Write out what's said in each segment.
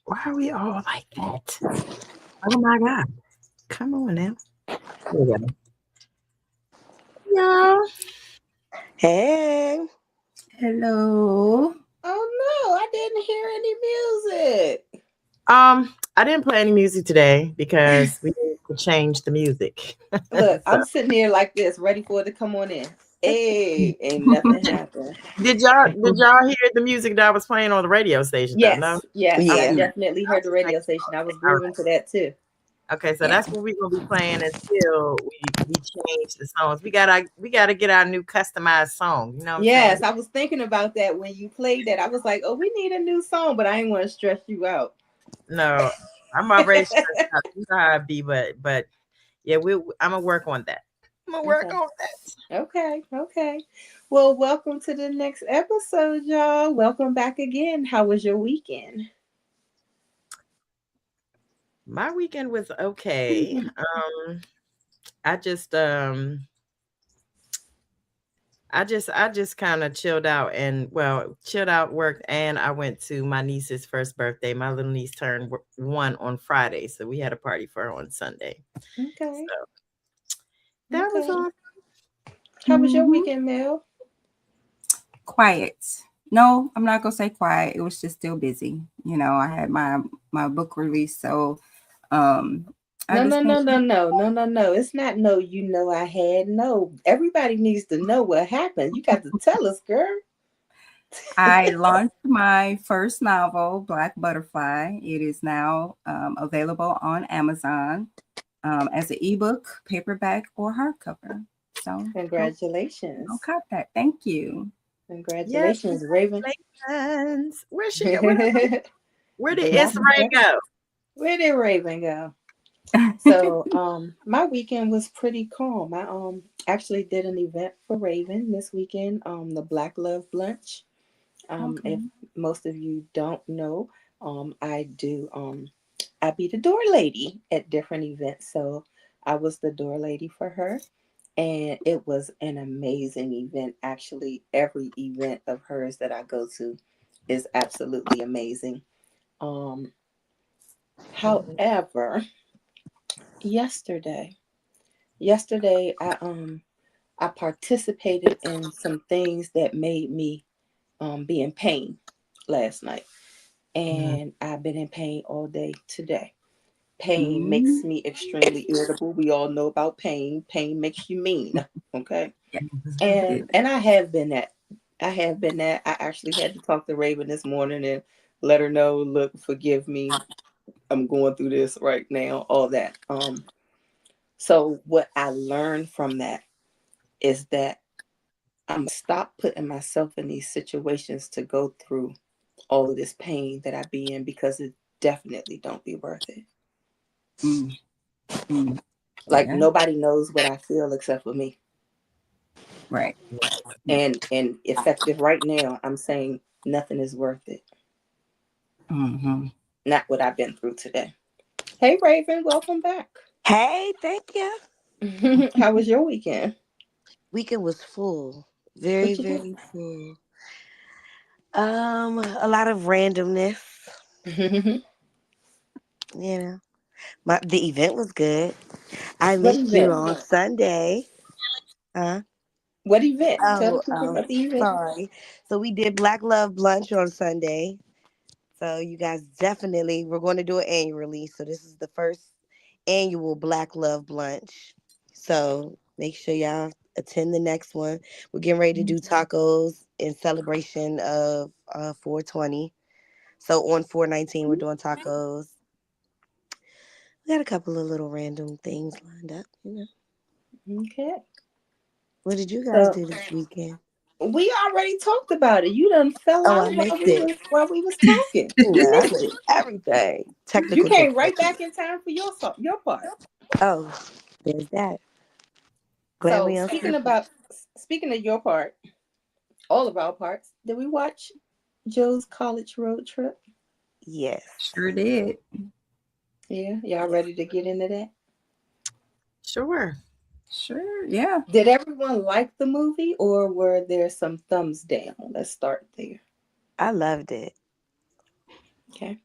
Why are we all like that? Oh my God. Come on now. There we go. Yeah. Hey. Hello. Oh no, I didn't hear any music. I didn't play any music today because we need to change the music. Look, So I'm sitting here like this, ready for it to come on in. Hey, ain't nothing happened. did y'all hear the music that I was playing on the radio station though? No? Yes, I Yeah. Okay. definitely heard the Just radio making station. sure. I was Okay. All grooving to that too. right. Okay, so Yeah. that's what we're gonna be playing until we change the songs. We gotta get our new customized song. You know what I'm saying? Yes, I was thinking about that when you played that. I was like, oh, we need a new song, but I didn't want to stress you out. No, I'm already stressed out. You know how I be, but yeah, I'm gonna work on that. I'm gonna work Okay. on that. Okay. Well, welcome to the next episode, y'all. Welcome back again. How was your weekend? My weekend was okay. I just I just kind of chilled out and chilled out, worked, and I went to my niece's first birthday. My little niece turned one on Friday, so we had a party for her on Sunday. Okay. So that was Okay. all. How was your Mhm. weekend, Mel? Quiet. No, I'm not gonna say quiet. It was just still busy. I had my book release, so um, I No, just no, been. no, no, no, no, no, no. It's not no, I had. No. Everybody needs to know what happened. You got to tell us, girl. I launched my first novel, Black Butterfly. It is now available on Amazon as an ebook, paperback, or hardcover. So go Congratulations. cop that. Thank you. Yes, Congratulations, Raven. congratulations. Where she go? Black. Where did Issa Rae go? Where did Raven go? So, my weekend was pretty calm. I actually did an event for Raven this weekend, the Black Love Lunch. If Okay. most of you don't know, I do I be the door lady at different events. So I was the door lady for her, and it was an amazing event. Actually, every event of hers that I go to is absolutely amazing. Um, However, yesterday, I participated in some things that made me be in pain last night, Mhm. and I've been in pain all day today. Pain makes Mm, me extremely irritable. We all know about pain. Pain makes you mean. Okay. yeah, And it- I have been that. I have been that. I actually had to talk to Raven this morning and let her know, look, forgive me. I'm going through this right now, all that. So what I learned from that is that I'm stop putting myself in these situations to go through all of this pain that I be in, because it definitely don't be worth it. mm, mm, Like, yeah, nobody knows what I feel except for me. right. Yeah. And effective right now, I'm saying nothing is worth it. Hmm. Not what I've been through today. Hey Raven, welcome back. Hey, thank you. How was your weekend? Weekend was full. Very, What you do? very full. A lot of randomness. You know. The event was good. I What missed you event? on Sunday. Huh? What event? Tell the Oh, people about the event. sorry. So we did Black Love Lunch on Sunday. So you guys definitely, we're going to do an annual release. So this is the first annual Black Love Lunch. So make sure y'all attend the next one. We're getting ready to do tacos in celebration of 420. So on 419, we're doing tacos. We got a couple of little random things lined up. Okay. What did you guys So do this weekend? we already talked about it. You done fell Oh, I out while missed it. we was talking. You Yeah, I missed missed it. everything. You Technical came right difficulties. back in time for your part. Oh, there's that. Glad So we unscripted. speaking of your part, all of our parts, did we watch Joe's college road trip? Yes. Sure did. Yeah, y'all ready to get into that? Sure. Sure. Yeah. Did everyone like the movie, or were there some thumbs down? Let's start there. I loved it. Okay.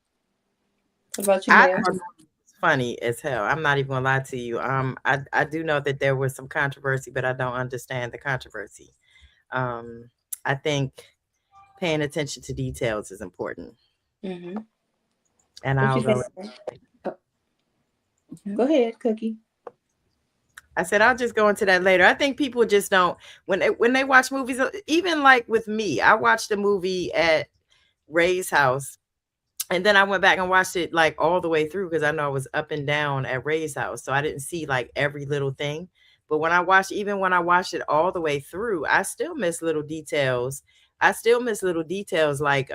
What about you, I Mel? thought it was funny as hell. I'm not even gonna lie to you. I do know that there was some controversy, but I don't understand the controversy. Um, I think paying attention to details is important, Mm-hmm. and What I'll you go. think? Oh, go ahead, Cookie. I said I'll just go into that later. I think people just don't when they watch movies. Even like with me, I watched a movie at Ray's house, and then I went back and watched it like all the way through because I know I was up and down at Ray's house, so I didn't see like every little thing. But even when I watched it all the way through, I still miss little details. I still miss little details like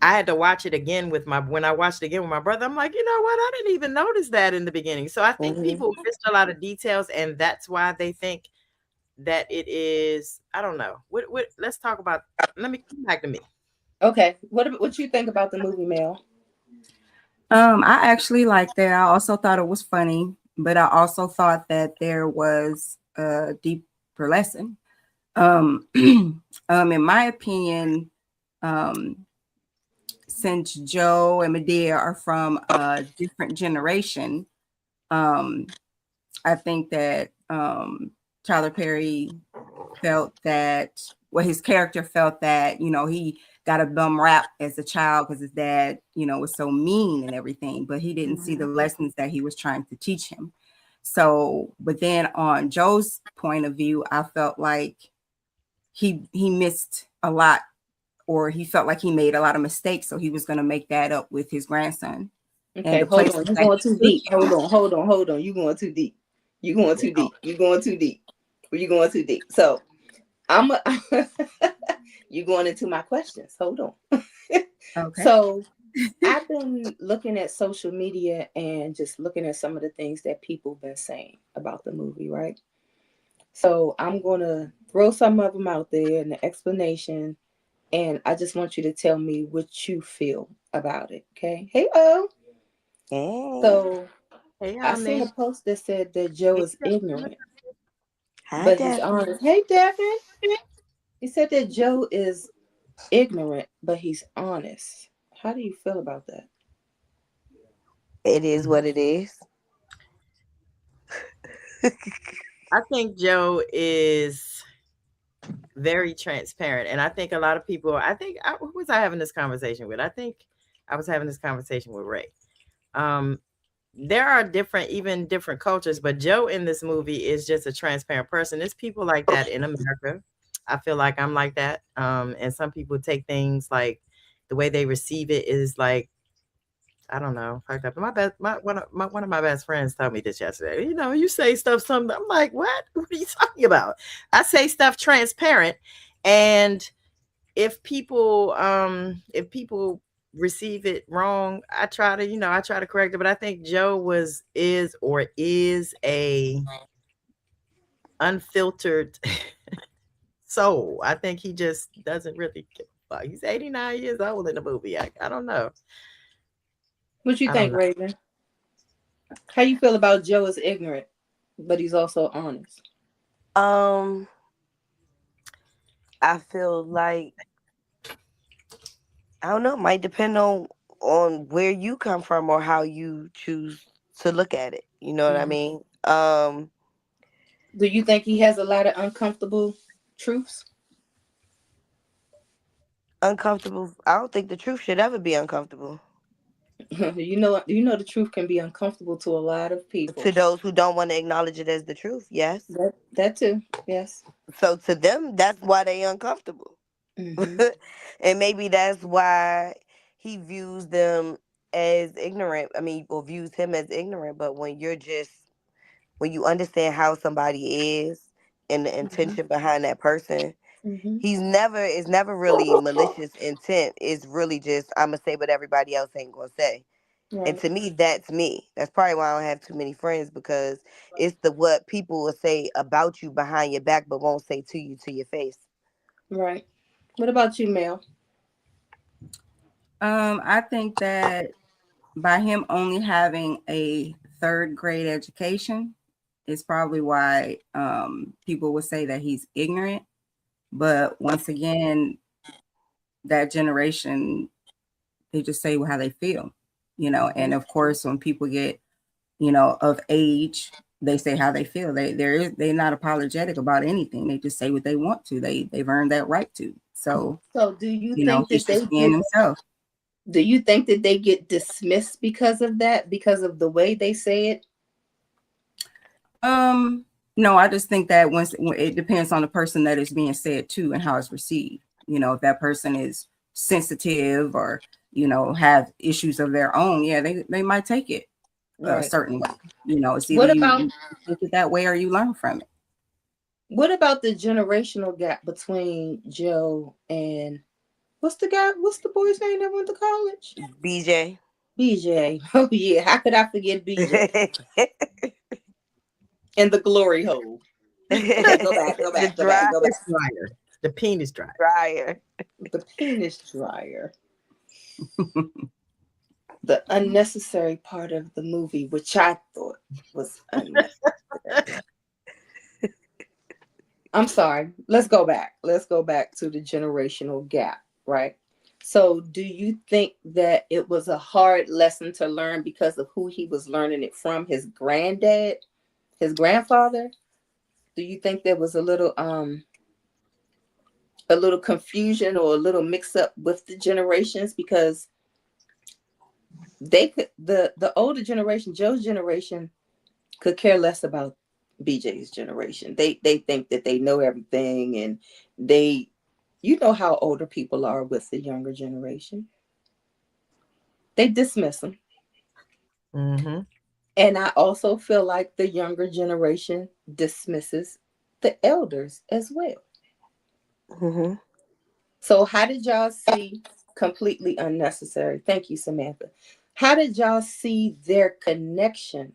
I had to watch it again with my when I watched it again with my brother. I'm like, you know what? I didn't even notice that in the beginning. So I think Hmm. people missed a lot of details, and that's why they think that it is. I don't know. What? Let's talk about. Let me come back to me. Okay. What you think about the movie, Mel? I actually liked it. I also thought it was funny, but I also thought that there was a deeper lesson. In my opinion, um, since Joe and Medea are from a different generation, um, I think that Tyler Perry felt that, well, his character felt that, he got a bum rap as a child because his dad, was so mean and everything, but he didn't see the Mm-hmm. lessons that he was trying to teach him. So, but then on Joe's point of view, I felt like he missed a lot, or he felt like he made a lot of mistakes. So he was going to make that up with his grandson and Okay, the hold places on. You're that going he too took deep. him. Hold on. You going too deep. You going too deep. You going too deep. You going too deep. So I'm a, you going into my questions. Hold on. Okay. So I've been looking at social media and just looking at some of the things that people been saying about the movie, right? So I'm gonna throw some of them out there in the explanation, and I just want you to tell me what you feel about it. Okay? Hey, oh. Hey, So Hey, I seen a honey. post that said that Joe Hey, is ignorant, hi, but he's honest. Daphne. Hey, Devin. He said that Joe is ignorant, but he's honest. How do you feel about that? It is what it is. I think Joe is very transparent, and I think a lot of people. Who was I having this conversation with? I think I was having this conversation with Ray. Um, there are even different cultures, but Joe in this movie is just a transparent person. There's people like that in America. I feel like I'm like that. And some people take things like the way they receive it is like I don't know, fucked up. My best, one of my best friends told me this yesterday. You say stuff. Something. I'm like, what? What are you talking about? I say stuff transparent, and if people receive it wrong, I try to correct it. But I think Joe is a unfiltered soul. I think he just doesn't really give a fuck. He's 89 years old in the movie. I don't know. What you I don't think, know. Raven? How you feel about Joe is ignorant, but he's also honest? Um, I feel like I don't know. Might depend on where you come from or how you choose to look at it. You know what I Mhm. mean? Do you think he has a lot of uncomfortable truths? Uncomfortable. I don't think the truth should ever be uncomfortable You know the truth can be uncomfortable to a lot of to people. those who don't want to acknowledge it as the truth. Yes. That too. Yes. So to them, that's why they uncomfortable. Hmm. And maybe that's why he views them as ignorant. I mean, or views him as ignorant. But when you understand how somebody is and the Hmm. intention behind that person, Hmm. it's never really malicious intent. It's really just I'm gonna say what everybody else ain't gonna say. And Right. to me, that's me. That's probably why I don't have too many friends because it's the what people will say about you behind your back but won't say to you to your face. Right. What about you, Mel? I think that by him only having a third grade education is probably why people would say that he's ignorant. But once again, that generation, they just say how they feel, and of course, when people get, of age, they say how they feel. They're not apologetic about anything. They just say what they want to. They've earned that right to. So, So do you think he's that they just being get himself. do you think that they get dismissed because of that, because of the way they say it? No, I just think that when it depends on the person that is being said to and how it's received. If that person is sensitive or, have issues of their own, yeah, they might take it a Right. certain way. It's either What you about think it that way or you learn from it. what about the generational gap between Joe and what's the boy's name that went to college? BJ. BJ. Oh yeah, how could I forget BJ? And the glory hole. Go back, go The back, go back, dry go back. It's dryer. The penis dryer. dryer. The penis dryer. The unnecessary part of the movie, which I thought was unnecessary. I'm sorry. Let's go back. Let's go back to the generational gap, right? So, do you think that it was a hard lesson to learn because of who he was learning it from, his granddad, his grandfather? Do you think there was a little confusion or a little mix up with the generations, because they could the older generation, Joe's generation, could care less about BJ's generation. They think that they know everything, and they you know how older people are with the younger generation. They dismiss them. Mm-hmm. And I also feel like the younger generation dismisses the elders as well. Hmm. So how did y'all see completely unnecessary? Thank you, Samantha. How did y'all see their connection?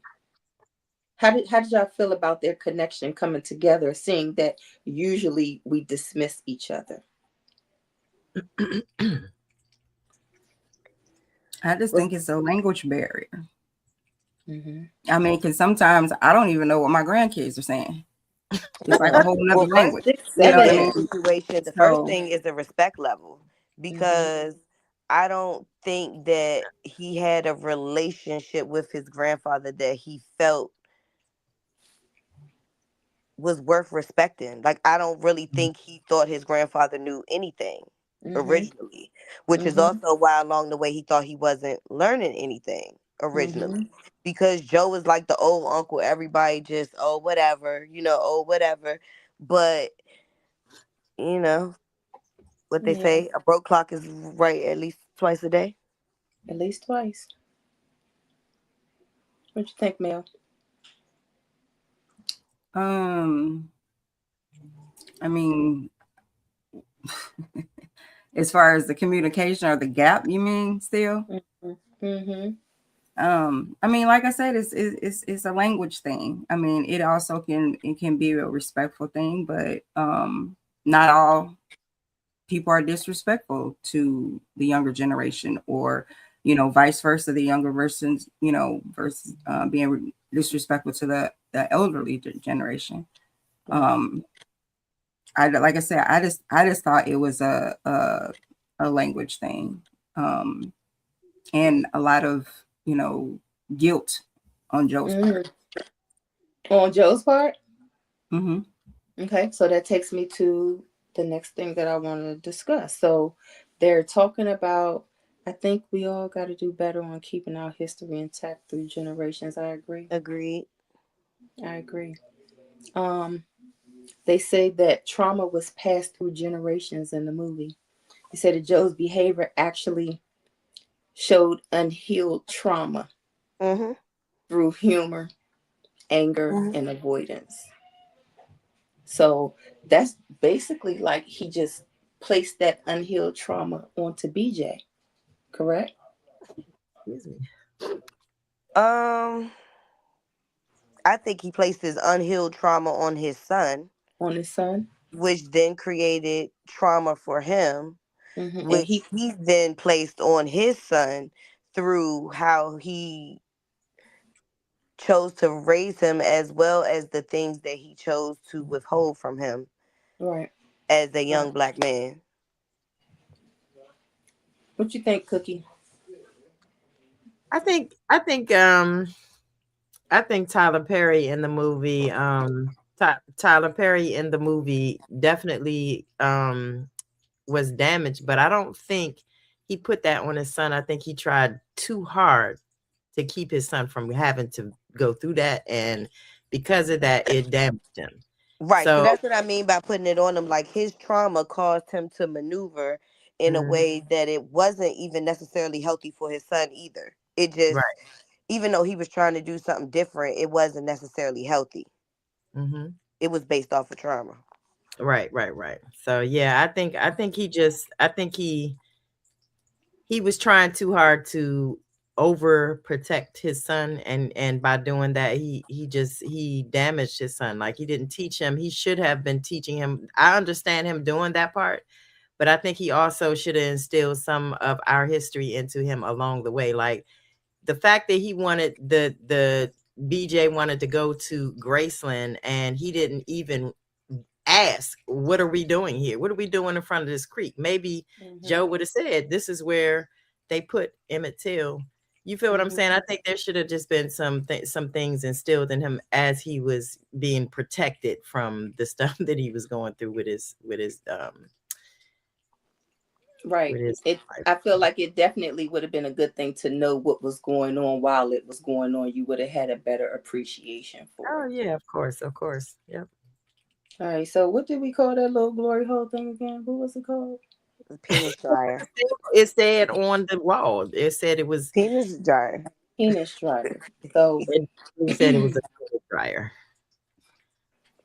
How did y'all feel about their connection coming together, seeing that usually we dismiss each other? I just Was think it's a language barrier. hmm I mean, because sometimes I don't even know what my grandkids are saying. It's like a whole nother Well, first, language. six, You know in what I seven. that mean? situation, the first So, thing is the respect level, Mm-hmm. because I don't think that he had a relationship with his grandfather that he felt was worth respecting. Like, I don't really think he thought his grandfather knew anything Mm-hmm. originally, which is Mm-hmm. also why along the way he thought he wasn't learning anything Mm-hmm. originally. Because Joe was like the old uncle, everybody just, oh, whatever, oh, whatever. But, you know, what they Yeah, say, a broke clock is right at least twice a day. at least twice. What you think, Mel? um, I mean, as far as the communication or the gap, you mean still? Mm-hmm. Mm-hmm. I mean, like I said, it's a language thing. I mean, it can be a respectful thing, but not all people are disrespectful to the younger generation, or vice versa, the younger versions, versus being disrespectful to the elderly generation. Right. Um, I like I said, I just thought it was a language thing, um, and a lot of guilt on Joe's part. Mm-hmm. On Joe's part. Hmm. Okay, so that takes me to the next thing that I want to discuss. So they're talking about, I think we all got to do better on keeping our history intact through generations. I agree. Agreed. I agree. Um, they say that trauma was passed through generations in the movie. They said that Joe's behavior actually showed unhealed trauma Mm-hmm. through humor, anger, Hmm. and avoidance. So that's basically like he just placed that unhealed trauma onto BJ, correct? Excuse me. Um, I think he placed his unhealed trauma on his son, On his son. which then created trauma for him, And which he, he then placed on his son through how he chose to raise him, as well as the things that he chose to withhold from him right, as a right. young black man. What you think, Cookie? I think I think um I think Tyler Perry in the movie Tyler Perry in the movie definitely was damaged, but I don't think he put that on his son. I think he tried too hard to keep his son from having to go through that, and because of that it damaged him. Right. So So that's what I mean by putting it on him. Like his trauma caused him to maneuver in a mhm, way that it wasn't even necessarily healthy for his son either. It just, right. even though he was trying to do something different, it wasn't necessarily healthy. Mhm. It was based off of trauma. Right, right, right. So yeah, I think he was trying too hard to overprotect his son, and by doing that he damaged his son. Like he didn't teach him. He should have been teaching him. I understand him doing that part, but I think he also should have instilled some of our history into him along the way. Like the fact that he wanted the BJ wanted to go to Graceland and he didn't even ask, what are we doing here? What are we doing in front of this creek? Maybe Mm-hmm. Joe would have said, this is where they put Emmett Till. You feel what I'm Mm-hmm. saying? I think there should have just been some things instilled in him as he was being protected from the stuff that he was going through Right. with his It. life. I feel like it definitely would have been a good thing to know what was going on while it was going on. You would have had a better appreciation for Oh it. yeah, of course, of course. Yep. All right. So what did we call that little glory hole thing again? What was it called? The penis dryer. It said on the wall. It said it was. Penis dryer. Penis dryer. So It said it was a clothes dryer.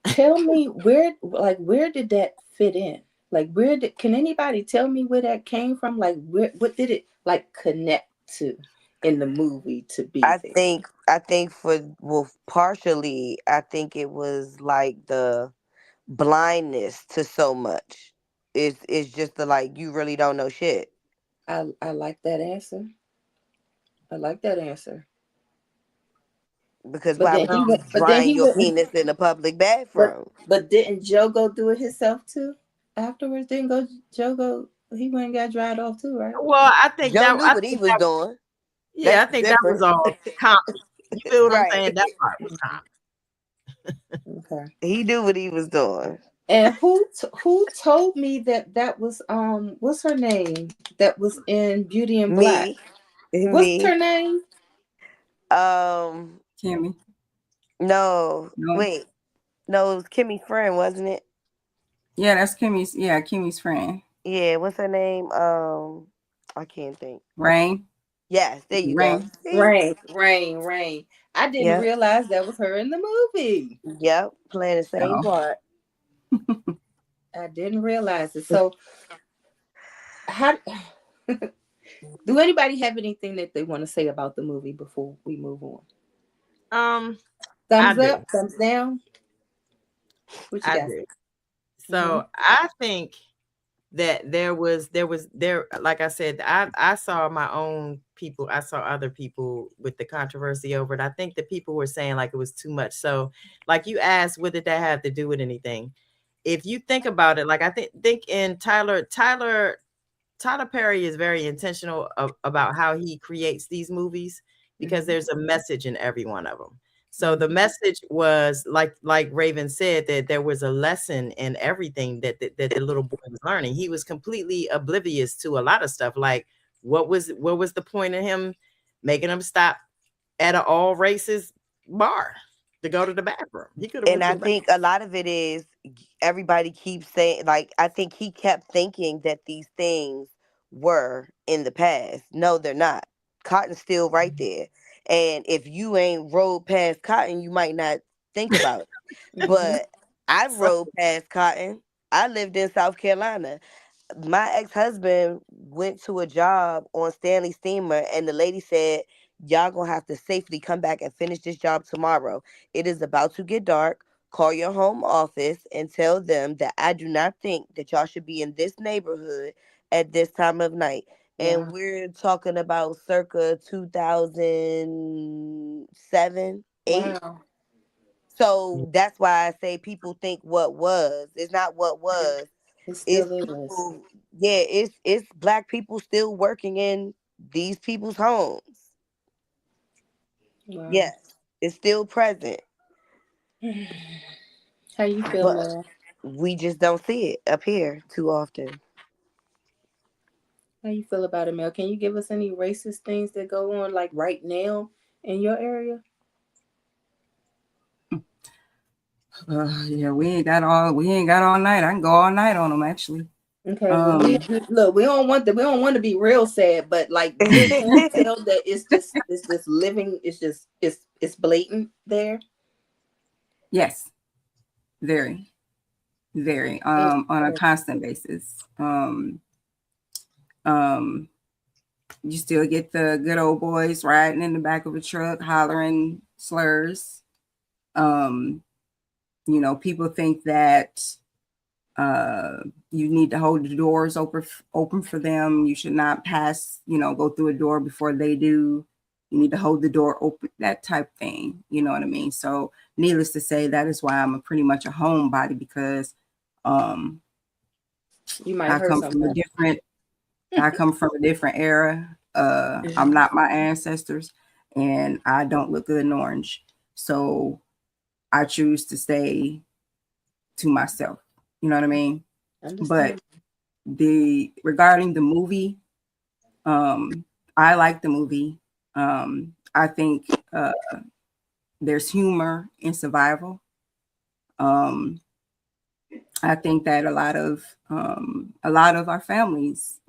tell me where did that fit in? Like where did can anybody tell me where that came from? Like where what did it like connect to in the movie to be there? I think for, well, partially I think it was like the blindness to so much. It's just the, like, you really don't know shit. I like that answer. I like that answer. Because But why then would he you be went but then drying he your went penis in a public but bathroom? didn't Joe go do it himself too? Afterwards, didn't go Joe go he went and got dried off too, right? Well, Joe knew what he was doing. yeah, That's I the think that was difference. all comedy. You feel what I'm Right. saying? That part was comedy. Okay. He knew what he was doing. And who told me that that was what's her name that was in Beauty and Black? Me. What's her Me. name? Um, Kimmy. no. No. Wait. No, it was Kimmy's friend, wasn't it? Yeah, that's Kimmy's. Yeah, Kimmy's friend. Yeah, what's her name? I can't think. Rain. Yes, there you go. Rain. See? Rain. I didn't Yep. realize that was her in the movie. Yep. Playing the same Oh. part. I didn't realize it. So how do anybody have anything that they want to say about the movie before we move on? Um, I Thumbs do. up, thumbs down. What you I got? do. Mm-hmm. So I think that there like I said, I saw my own people, I saw other people with the controversy over it. I think the people were saying like it was too much. So like you asked, what did that have to do with anything? If you think about it, like I think in Tyler Perry is very intentional about how he creates these movies because Mm-hmm. there's a message in every one of them. So the Mm-hmm. message was like Raven said, that there was a lesson in everything that the little boy was learning. He was completely oblivious to a lot of stuff. Like what was the point of him making him stop at an all races bar to go to the bathroom? He could have And went to I the bathroom. think a lot of it is everybody keeps saying, like, I think he kept thinking that these things were in the past. No, they're not. Cotton's still right there. And if you ain't rode past Cotton, you might not think about it. Mm-hmm. But I So rode past Cotton. I lived in South Carolina. My ex-husband went to a job on Stanley Steamer, and the lady said, y'all gonna have to safely come back and finish this job tomorrow. It is about to get dark. Call your home office and tell them that I do not think that y'all should be in this neighborhood at this time of night. And Wow. we're talking about circa 2007, 8. Wow. So that's why I say people think what was. It's not what was. It It's still is. people, yeah, it's black people still working in these people's homes. Wow. Yes, it's still present, How you feel, but Mel? we just don't see it up here too often. How you feel about it, Mel? Can you give us any racist things that go on like right now in your area? Yeah, we ain't got all night. I can go all night on them actually. Okay, well, Um, look, we don't want to be real sad, but like you can tell that it's just living. It's just it's blatant there. yes, very, very, It, on a constant basis. Um, you still get the good old boys riding in the back of a truck, hollering slurs. Um, people think that uh, you need to hold the doors open for them. You should not go through a door before they do. You need to hold the door open, that type thing. You know what I mean? So, needless to say, that is why I'm pretty much a homebody because um, you might I hurt come from a somebody. different I come from a different era. I'm not my ancestors, and I don't look good in orange. So I choose to stay to myself. You know what I mean? But Understand? the regarding the movie, I like the movie. I think there's humor in survival. Um, I think that a lot of our families,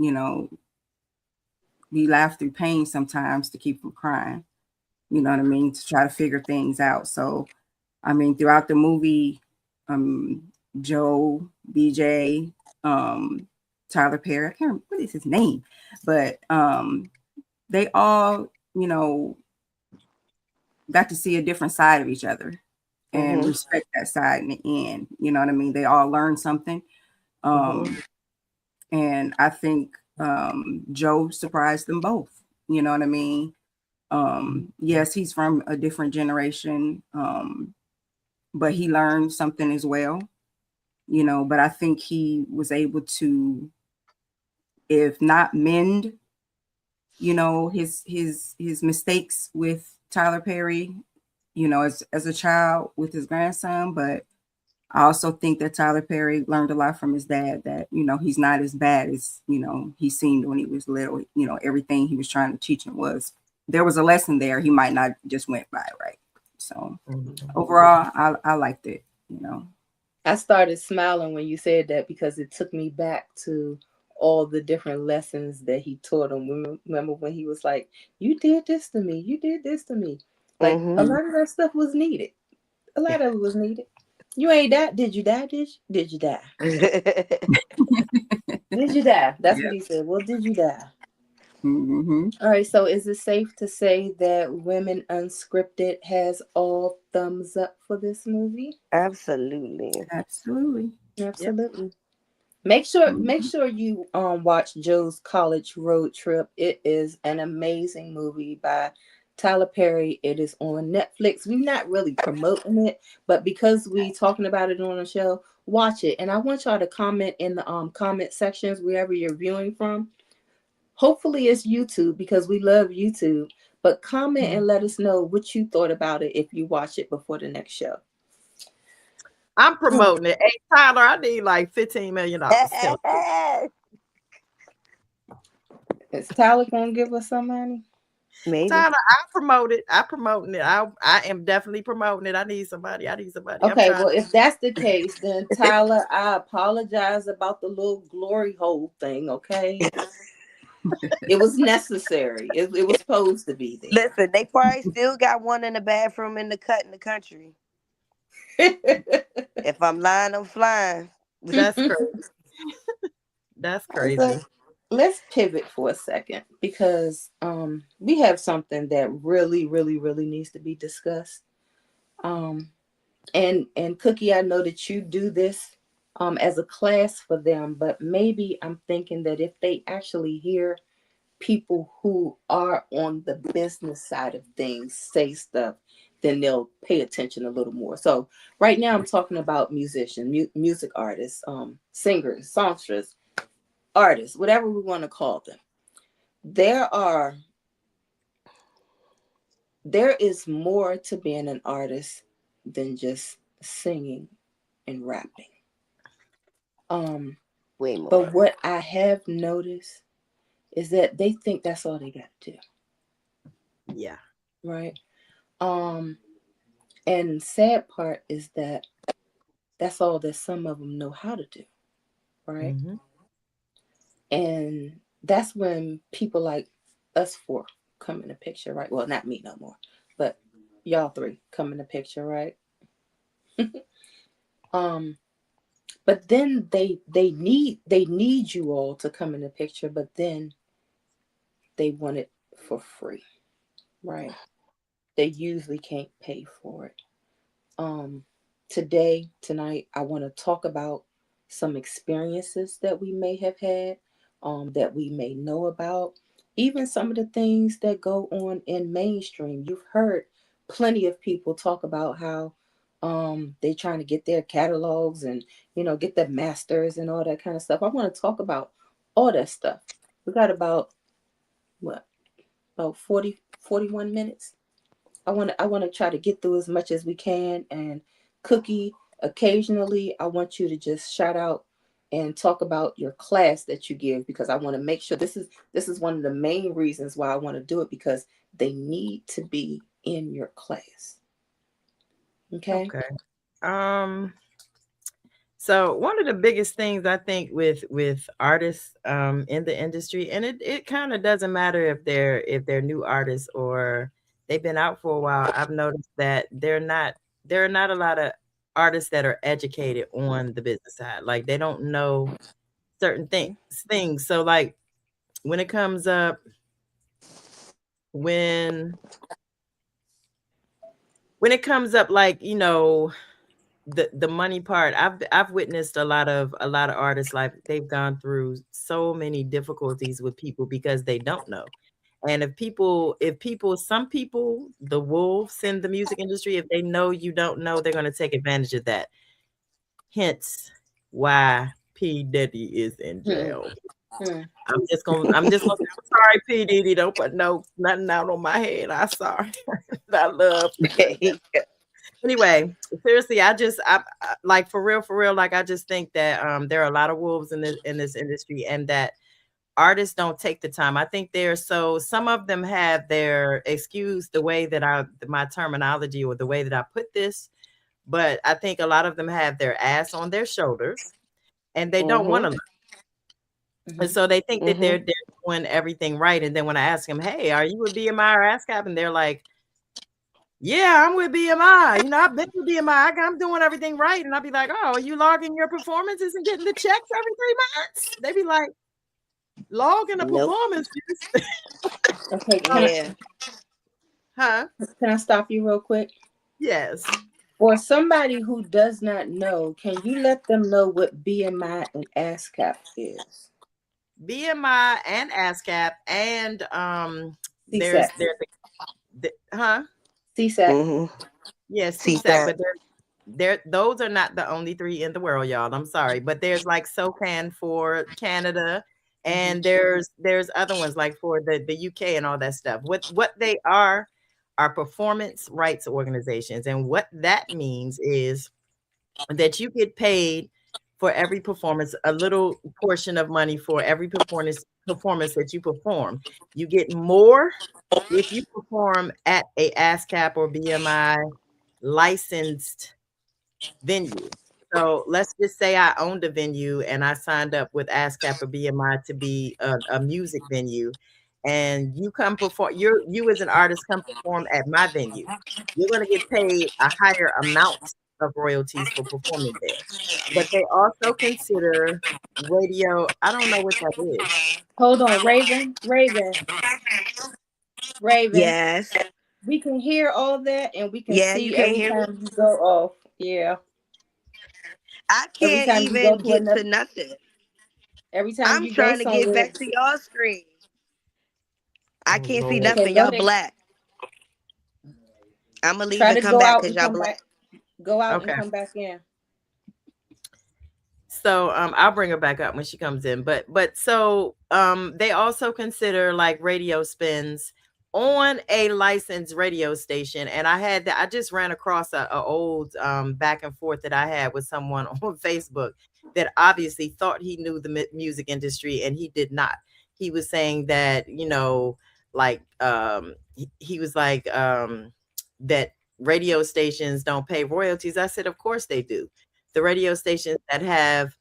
we laugh through pain sometimes to keep from crying. You know what I mean? To try to figure things out. So, I mean, throughout the movie, um, Joe, BJ, um, Tyler Perry, I can't remember what is his name, but they all, you know, got to see a different side of each other and Hmm. respect that side in the end. You know what I mean? They all learned something. Hmm. Um, and I think Joe surprised them both. You know what I mean? Yes, he's from a different generation, but he learned something as well, but I think he was able to, if not mend, his mistakes with Tyler Perry, as a child with his grandson. But I also think that Tyler Perry learned a lot from his dad, that, he's not as bad as, he seemed when he was little. Everything he was trying to teach him there was a lesson there. He might not just went by, right? So overall, I liked it, I started smiling when you said that because it took me back to all the different lessons that he taught him. Remember when he was like, "You did this to me. You did this to me." Like a Hmm. Mhm. lot of that stuff was needed. A lot of it was needed. You ain't die. Did you die? Did you die? Did you die? That's what Yep. he said. Well, did you die? Mhm. All right. So is it safe to say that Women Unscripted has all thumbs up for this movie? Absolutely. Absolutely. Yep. Absolutely. Make Mhm. sure you watch Joe's College Road Trip. It is an amazing movie by Tyler Perry. It is on Netflix. We're not really promoting it, but because we talking about it on the show, watch it. And I want y'all to comment in the comment sections wherever you're viewing from. Hopefully it's YouTube because we love YouTube. But comment and let us know what you thought about it if you watch it before the next show. I'm promoting it. Hey, Tyler, I need like $15 million. Tell Is Tyler gonna give us some money? Maybe. Tyler, I promote it. I promoting it. I am definitely promoting it. I need somebody. I need somebody. I'm Okay, trying. well, if that's the case, then Tyler, I apologize about the little glory hole thing. Okay, it was necessary. It was supposed to be Listen, they probably still got one in the bathroom in the cut in the country. there. If I'm lying, I'm flying. That's crazy. That's So crazy. let's pivot for a second because we have something that really, really, really needs to be discussed. Um, and Cookie, I know that you do this as a class for them, but maybe I'm thinking that if they actually hear people who are on the business side of things say stuff, then they'll pay attention a little more. So right now I'm talking about musicians, music artists, singers, songsters, artists, whatever we want to call them. There are there is more to being an artist than just singing and rapping. Um, Way but more. what I have noticed is that they think that's all they got to do, Yeah. right? Um, and sad part is that that's all that some of them know how to do, right? Mm-hmm. And that's when people like us four come in the picture, right? Well, not me no more, but y'all three come in the picture, right? Um, but then they need you all to come in the picture, but then they want it for free, right? They usually can't pay for it. Um, tonight, I want to talk about some experiences that we may have had, that we may know about, even some of the things that go on in mainstream. You've heard plenty of people talk about how they're trying to get their catalogs and get their masters and all that kind of stuff. I want to talk about all that stuff. We got what about 41 minutes. I want to try to get through as much as we can. And Cookie, occasionally I want you to just shout out and talk about your class that you give, because I want to make sure this is one of the main reasons why I want to do it, because they need to be in your class. Okay? Okay. Um, so one of the biggest things I think with artists in the industry, and it kind of doesn't matter if they're new artists or they've been out for a while. I've noticed that there are not a lot of artists that are educated on the business side. Like they don't know certain things. So like when it comes up when when it comes up like, the money part, I've witnessed a lot of artists, like they've gone through so many difficulties with people because they don't know. And if people some people, the wolves in the music industry, if they know you don't know, they're going to take advantage of that. Hence why P Diddy is in Hmm. jail. Hmm. I'm just gonna say, I'm sorry, P Diddy, don't put nothing out on my head. I'm sorry. I love you, but anyway, seriously, like for real, like I just think that there are a lot of wolves in this industry, and that artists don't take the time. I think some of them have their excuse the way that my terminology or the way that I put this, but I think a lot of them have their ass on their shoulders and they don't want to Mhm. learn. And Hmm. so they think that they're Mhm. they're doing everything right. And then when I ask them, hey, are you with BMI or ASCAP? And they're like, yeah, I'm with BMI. I've been with BMI. I'm doing everything right. And I'll be like, oh, are you logging your performances and getting the checks every 3 months? They be like, logging the Nope. performances. Okay, can I Yeah. Huh? can I stop you real quick? Yes. For somebody who does not know, can you let them know what BMI and ASCAP is? BMI and ASCAP and CSAT. there's huh? CSAT. Mhm. Yes, CSAC, CSAT. but those are not the only three in the world, y'all. I'm sorry, but there's like SOCAN for Canada, Hmm. and there's other ones like for the UK and all that stuff. What they are performance rights organizations, and what that means is that you get paid for every performance, a little portion of money for every performance that you perform. You get more if you perform at a ASCAP or BMI licensed venue. So let's just say I owned a venue and I signed up with ASCAP or BMI to be a music venue, and you come perform. You as an artist come perform at my venue. You're going to get paid a higher amount of royalties for performing there. But they also consider radio. I don't know what that is. Hold on, Raven. Raven. Raven. Yes. We can hear all that and we can Yeah, you see can't every hear me? time you go off. Yeah. I Every can't time you go even to get another, to nothing. every time I'm you go trying to get somewhere. back to y'all screen. I Oh can't see Lord. Okay, nothing. go Y'all ahead. black. I'm gonna leave Try and to come go back out because and y'all come black. back. Go out and Okay. come back in. So I'll bring her back up when she comes in. But so they also consider like radio spins on a licensed radio station. And I just ran across a old back and forth that I had with someone on Facebook that obviously thought he knew the music industry and he did not. He was saying that, like he was like that radio stations don't pay royalties. I said, of course they do. The radio stations that have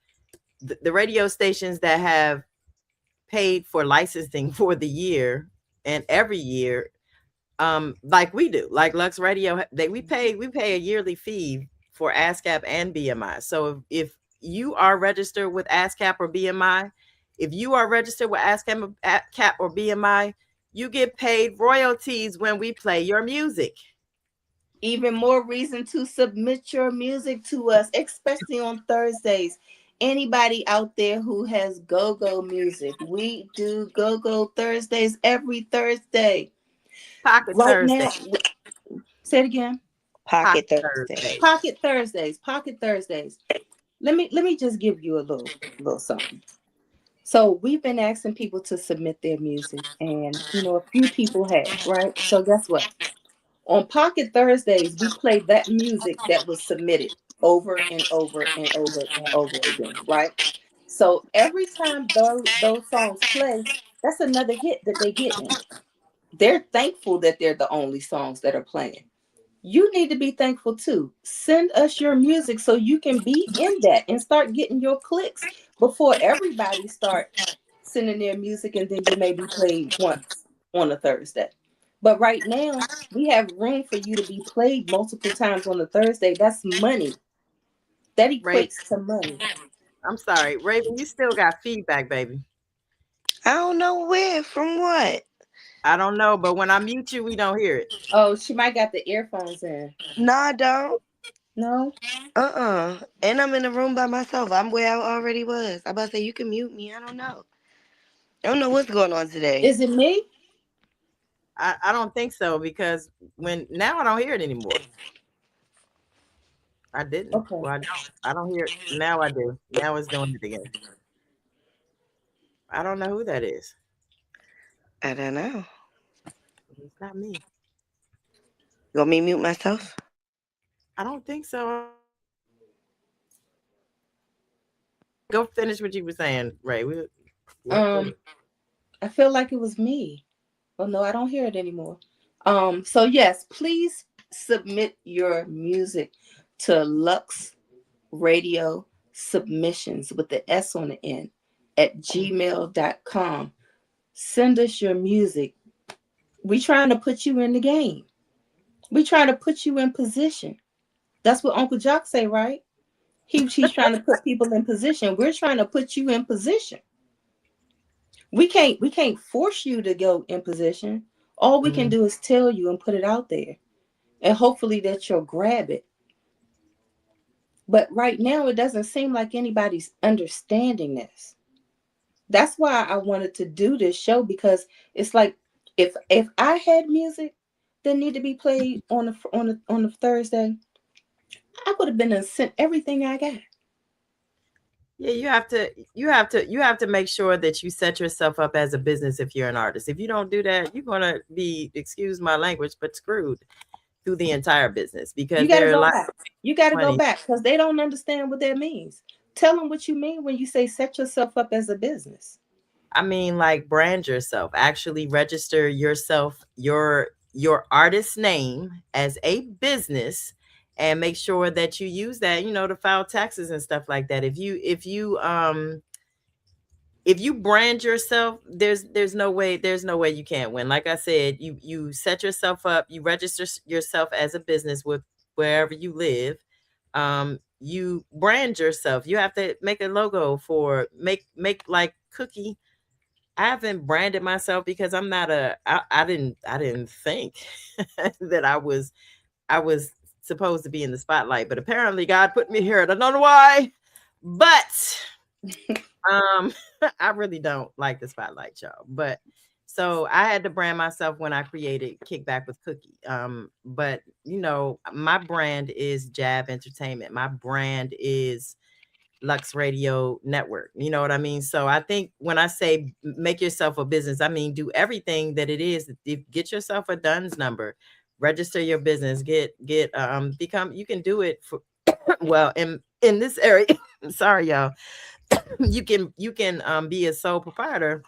the radio stations that have paid for licensing for the year and every year, like we do, like Lux Radio, we pay a yearly fee for ASCAP and BMI. So if you are registered with ASCAP or BMI, if you are registered with ASCAP or BMI, you get paid royalties when we play your music. Even more reason to submit your music to us, especially on Thursdays. Anybody out there who has go-go music, we do go-go Thursdays every Thursday. Pocket Right Thursday. now, say it again. Pocket Pocket Thursday. Thursday. Pocket Thursdays, Pocket Thursdays. Let me just give you a little something. So we've been asking people to submit their music, and a few people have, right? So guess what? On Pocket Thursdays, we play that music that was submitted over and over and over and over again, right? So every time those songs play, that's another hit that they get in. They're thankful that they're the only songs that are playing. You need to be thankful too. Send us your music so you can be in that and start getting your clicks before everybody start sending their music, and then you may be played once on a Thursday. But right now, we have room for you to be played multiple times on a Thursday. That's money. That Raven, equates to money. I'm sorry. Raven, you still got feedback, baby. I don't know where from what. I don't know, but when I mute you, we don't hear it. Oh, she might got the earphones in. No, I don't. No? And I'm in the room by myself. I'm where I already was. I about to say you can mute me. I don't know. I don't know what's going on today. Is it me? I don't think so because when now I don't hear it anymore. I didn't. Okay. Well, I don't. I don't hear it now. I do. Now it's doing it again. I don't know who that is. I don't know. It's not me. You want me to mute myself? I don't think so. Go finish what you were saying, Ray. Um, I feel like it was me. Oh no, I don't hear it anymore. So yes, please submit your music to Lux Radio Submissions with the S on the end at gmail.com. Send us your music. We trying to put you in the game. We trying to put you in position. That's what Uncle Jock say, right? He's trying to put people in position. We're trying to put you in position. We can't force you to go in position. All we can Mhm. do is tell you and put it out there. And hopefully that you'll grab it. But right now it doesn't seem like anybody's understanding this. That's why I wanted to do this show, because it's like if I had music that need to be played on a Thursday, I would have been and sent everything I got. Yeah, you have to make sure that you set yourself up as a business if you're an artist. If you don't do that, you're gonna be, excuse my language, but screwed through the entire business You because got to there are a go lot back. You got to of go money. back because they don't understand what that means. Tell them what you mean when you say set yourself up as a business. I mean, like brand yourself, actually register yourself, your artist name as a business and make sure that you use that, to file taxes and stuff like that. If you brand yourself, there's no way you can't win. Like I said, you set yourself up, you register yourself as a business with wherever you live. You brand yourself. You have to make a logo for make like Cookie. I haven't branded myself because I'm not I didn't think that I was supposed to be in the spotlight, but apparently God put me here. I don't know why. But um I really don't like the spotlight, y'all. But So I had to brand myself when I created Kickback with Cookie. But my brand is J.A.B Entertainment. My brand is Lux Radio Network. You know what I mean? So I think when I say make yourself a business, I mean do everything that it is. Get yourself a DUNS number, register your business, become. You can do it for well in this area. Sorry, y'all. You can be a sole proprietor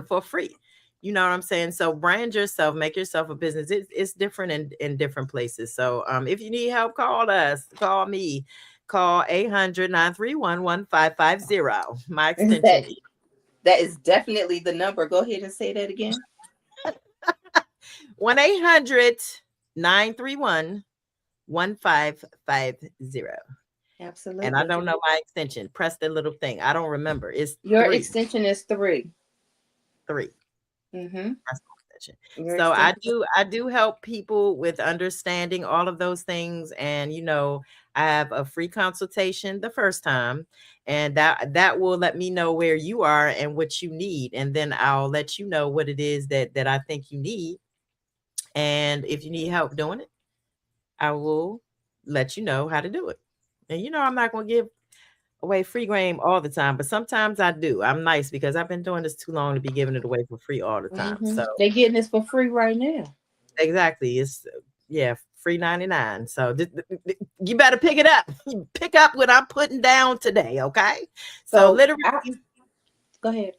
for free. You know what I'm saying? So brand yourself, make yourself a business. It's different in different places. So if you need help, call us, call me, call 800-931-1550. My extension That that is definitely the number. Go ahead and say that again. 1-800-931-1550. And I Absolutely. don't know my extension. Press the little thing. I don't remember. It's Your three. extension is 3. Three. Mm-hmm. That's my extension. Your So I extension. do I do help people with understanding all of those things. And I have a free consultation the first time, and that will let me know where you are and what you need. And then I'll let you know what it is that I think you need. And if you need help doing it, I will let you know how to do it. And I'm not gonna give away free game all the time, but sometimes I do. I'm nice because I've been doing this too long to be giving it away for free all the time. Mm-hmm. So They getting this for free right now. exactly, it's yeah, free 99. So you better pick it up. Pick up what I'm putting down today, okay? So So literally, go ahead.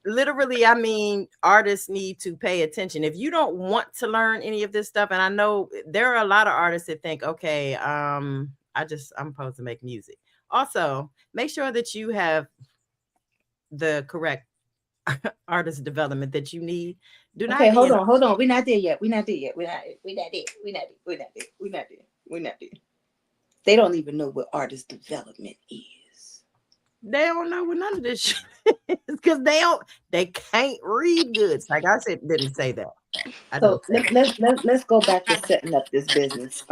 literally, I mean, artists need to pay attention. If you don't want to learn any of this stuff, and I know there are a lot of artists that think, okay, I'm supposed to make music. Also, make sure that you have the correct artist development that you need. Do Okay, not be hold in. on, hold on. We're not there yet. We're not there yet. We're not there. We're not there. We're not there. We're not there. We're not there. They don't even know what artist development is. They don't know what none of this shit is because they can't read good. Like I said, didn't say that. I So didn't say that. let's go back to setting up this business.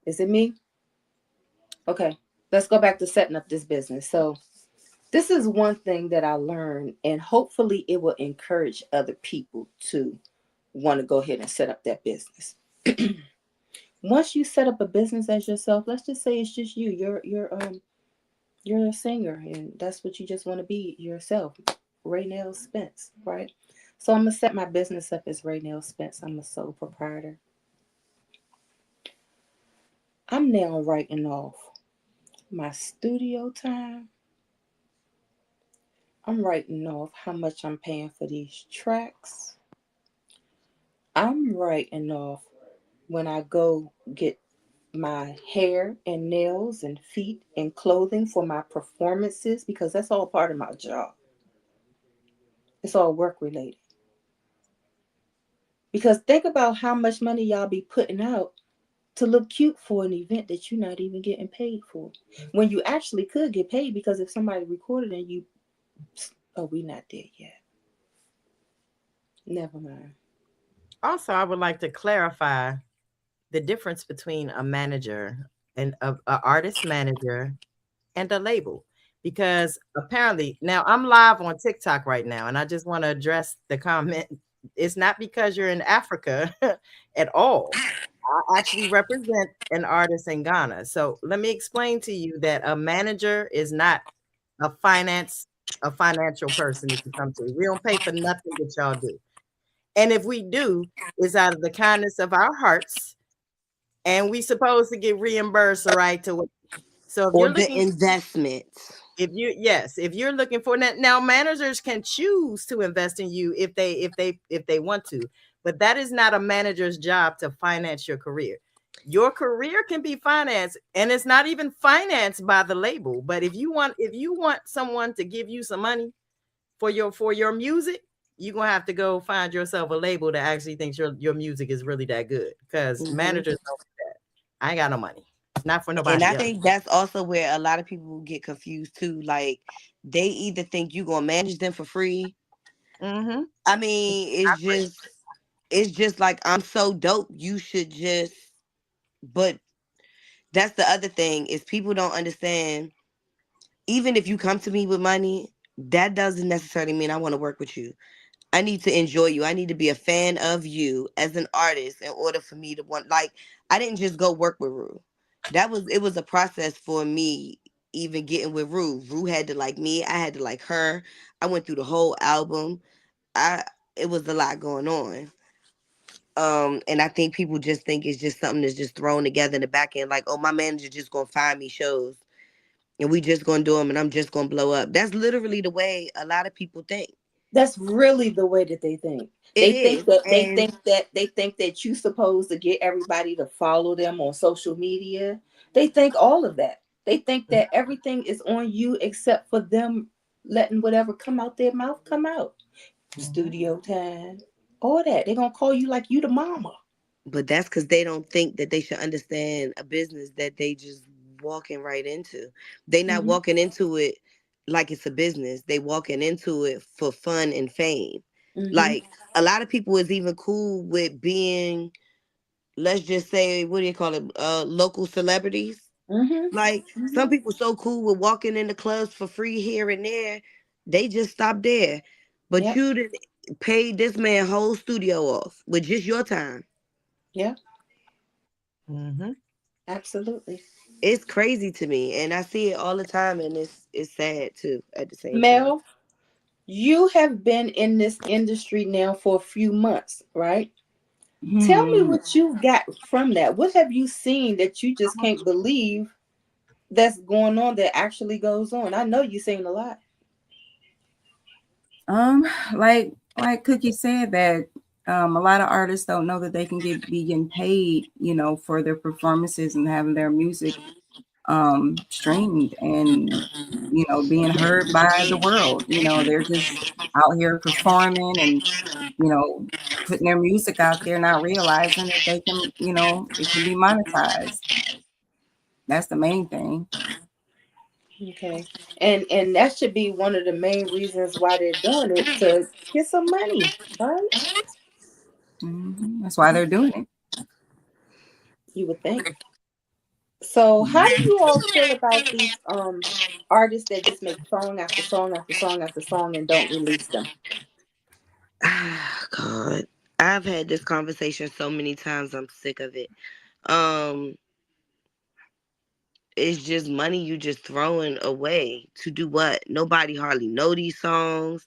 Is it me? Okay, let's go back to setting up this business. So this is one thing that I learned, and hopefully it will encourage other people to want to go ahead and set up that business. Once you set up a business as yourself, let's just say it's just you. You're a singer, and that's what you just want to be yourself, Raynell Spence, right? So I'm gonna set my business up as Raynell Spence. I'm a sole proprietor. I'm now writing off my studio time. I'm writing off how much I'm paying for these tracks. I'm writing off when I go get my hair and nails and feet and clothing for my performances because that's all part of my job. It's all work related. Because think about how much money y'all be putting out to look cute for an event that you're not even getting paid for. When you actually could get paid because if somebody recorded and you, oh, we not there yet. Never mind. Also, I would like to clarify the difference between a manager and a artist manager and a label. Because apparently, now I'm live on TikTok right now, and I just want to address the comment. It's not because you're in Africa at all. I actually represent an artist in Ghana. So let me explain to you that a manager is not a financial person that you come to. We don't pay for nothing that y'all do. And if we do, it's out of the kindness of our hearts, and we supposed to get reimbursed the right to it. So if you're Or the looking investment. if you're looking for that, now managers can choose to invest in you if they want to, but that is not a manager's job to finance your career. Your career can be financed, and it's not even financed by the label. But if you want someone to give you some money for your music, you're gonna have to go find yourself a label that actually thinks your music is really that good, because Hmm. managers don't do that. I ain't got no money, not for And I nobody else. think that's also where a lot of people get confused too. Like they either think you gonna manage them for free. Mm-hmm. I mean, it's just like I'm so dope. You should just. But that's the other thing is people don't understand. Even if you come to me with money, that doesn't necessarily mean I want to work with you. I need to enjoy you. I need to be a fan of you as an artist in order for me to want, like, I didn't just go work with Rue. It was a process for me even getting with Rue. Rue had to like me. I had to like her. I went through the whole album. I It was a lot going on. And I think people just think it's just something that's just thrown together in the back end, like, oh, my manager just gonna find me shows and we just gonna do them and I'm just gonna blow up. That's literally the way a lot of people think. That's really the way that they think. It is. And They think that you supposed to get everybody to follow them on social media. They think all of that. They think that everything is on you except for them letting whatever come out their mouth come out. Mhm. Studio time, all that. They're gonna call you like you the mama. but that's because they don't think that they should understand a business that they just walking right into. They not Mm-hmm. walking into it like it's a business. They walking into it for fun and fame. Mm-hmm. Like, a lot of people is even cool with being, let's just say, what do you call it, local celebrities. Mm-hmm. Like, Mm-hmm. some people so cool with walking in the clubs for free here and there, they just stop there. But Yep. you did paid this man whole studio off with just your time. Yeah. Mhm. Absolutely. It's crazy to me, and I see it all the time, and it's sad too at the same time. Mel, you have been in this industry now for a few months, right? Tell me Hmm. what you got from that. What have you seen that you just can't believe that's going on that actually goes on? I know you've seen a lot. Um, like Cookie said that a lot of artists don't know that they can be getting paid, for their performances and having their music streamed and being heard by the world. They're just out here performing and putting their music out there, not realizing that they can, it can be monetized. That's the main thing. Okay. And that should be one of the main reasons why they're doing it, to get some money, right? That's why they're doing it. You would think. So how do Mhm. you all feel about these artists that just make song after song after song after song and don't release them? Ah, God, I've had this conversation so many times. I'm sick of it. Um, it's just money you just throwing away to do what? Nobody hardly know these songs.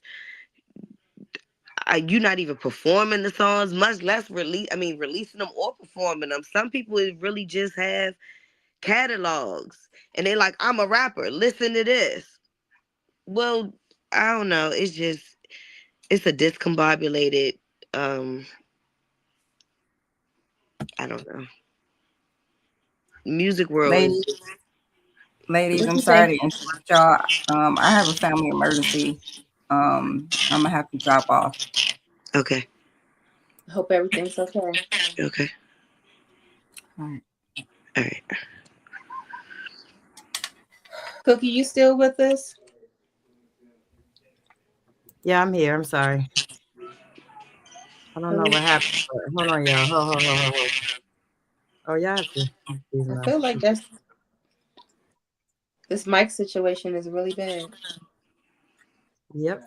You not even performing the songs, much less release. I mean, releasing them or performing them. Some people really just have catalogs, and they like, I'm a rapper. Listen to this. Well, I don't know. It's a discombobulated. Um, I don't know. Music world is Ladies, ladies, What I'm you say? sorry to interrupt y'all. I have a family emergency. I'm gonna have to drop off. okay. Hope everything's okay. Okay. All right. All right. Cookie, you still with us? Yeah, I'm here. I'm sorry. I don't Let know me. what happened, but hold on, y'all. Hold. Oh, y'all have to excuse I my. feel like this mic situation is really bad. Yep.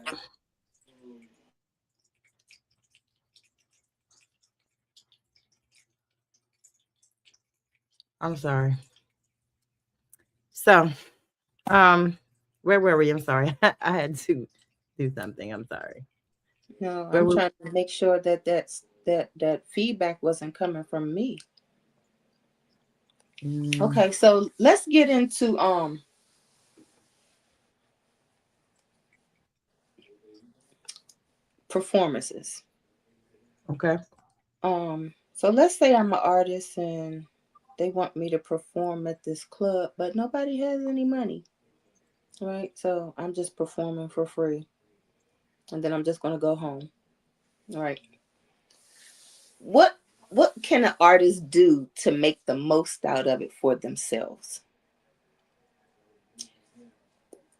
I'm sorry. So, um, where were we? I'm sorry. I had to do something. I'm sorry. No, Where I'm were? trying to make sure that feedback wasn't coming from me. Mm, Okay, so let's get into performances. okay. So let's say I'm an artist and they want me to perform at this club, but nobody has any money, right? So I'm just performing for free, and then I'm just gonna go home. All right. What can an artist do to make the most out of it for themselves?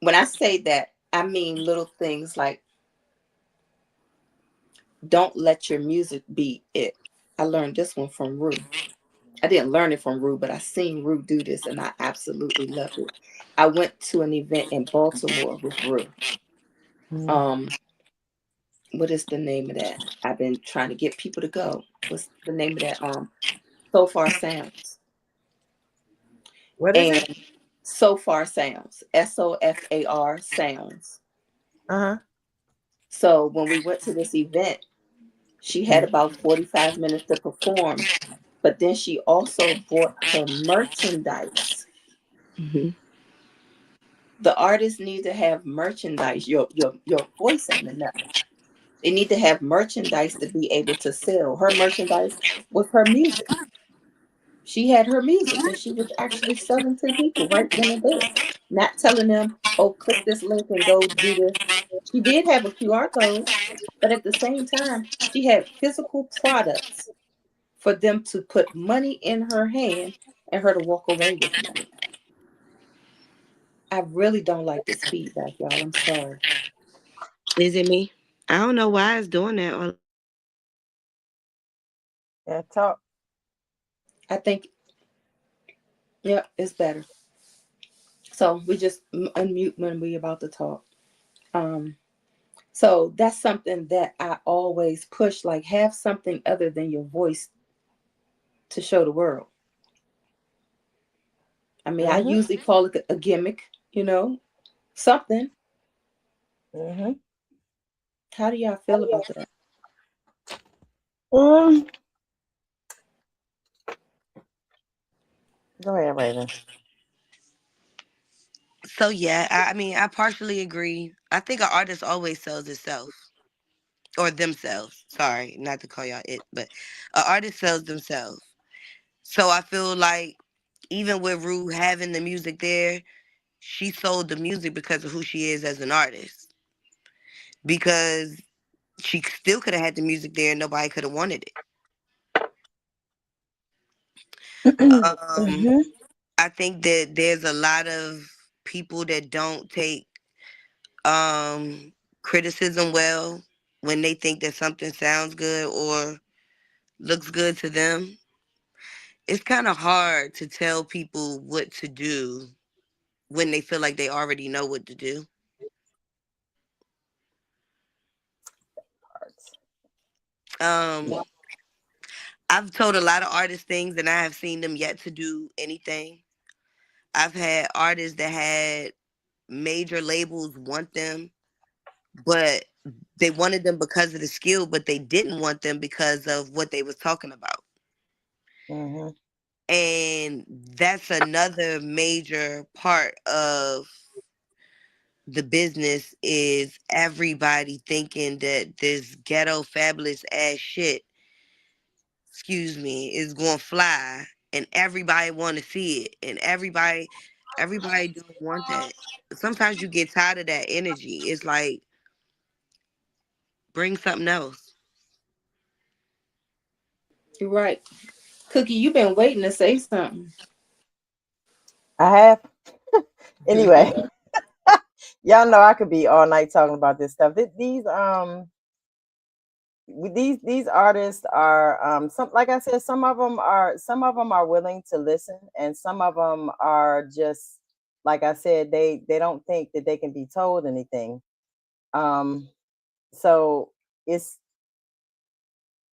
When I say that, I mean little things like, don't let your music be it. I learned this one from Rue. I didn't learn it from Rue, but I seen Rue do this and I absolutely loved it. I went to an event in Baltimore with Rue. Mm, Um, what is the name of that? I've been trying to get people to go. What's the name of that? So Far Sounds. What is it? And So Far Sounds. SOFAR Sounds. Uh-huh. So when we went to this event, she had about 45 minutes to perform, but then she also brought her merchandise. Mhm. The artists need to have merchandise. Your voice ain't enough. They need to have merchandise to be able to sell. Her merchandise was her music. She had her music and she was actually selling to people right then and there, not telling them, oh, click this link and go do this. She did have a QR code, but at the same time, she had physical products for them to put money in her hand and her to walk away with money. I really don't like this feedback, y'all. I'm sorry. Is it me? I don't know why it's doing that. Yeah, talk. I think, yeah, it's better. So we just unmute when we about to talk. Um, So that's something that I always push, like have something other than your voice to show the world. I mean, I Mm-hmm. usually call it a gimmick, you know, something. Mm-hmm. How do y'all feel about that? Um, Go ahead, Raven. So yeah, I mean, I partially agree. I think an artist always sells itself or themselves. Sorry, not to call y'all it, but an artist sells themselves. So I feel like even with Rue having the music there, she sold the music because of who she is as an artist. Because she still could have had the music there and nobody could have wanted it. Um, Mm-hmm. I think that there's a lot of people that don't take criticism well when they think that something sounds good or looks good to them. It's kind of hard to tell people what to do when they feel like they already know what to do. Um, I've told a lot of artists things and I have seen them yet to do anything. I've had artists that had major labels want them, but they wanted them because of the skill, but they didn't want them because of what they was talking about. Mm-hmm. And that's another major part of the business is everybody thinking that this ghetto fabulous ass shit, excuse me, is going to fly and everybody want to see it and everybody don't want that. Sometimes you get tired of that energy. It's like bring something else. You're right. Cookie, you've been waiting to say something. I have. Anyway, y'all know I could be all night talking about this stuff. These artists are some, like I said, some of them are willing to listen, and some of them are just, like I said, they don't think that they can be told anything. Um, so it's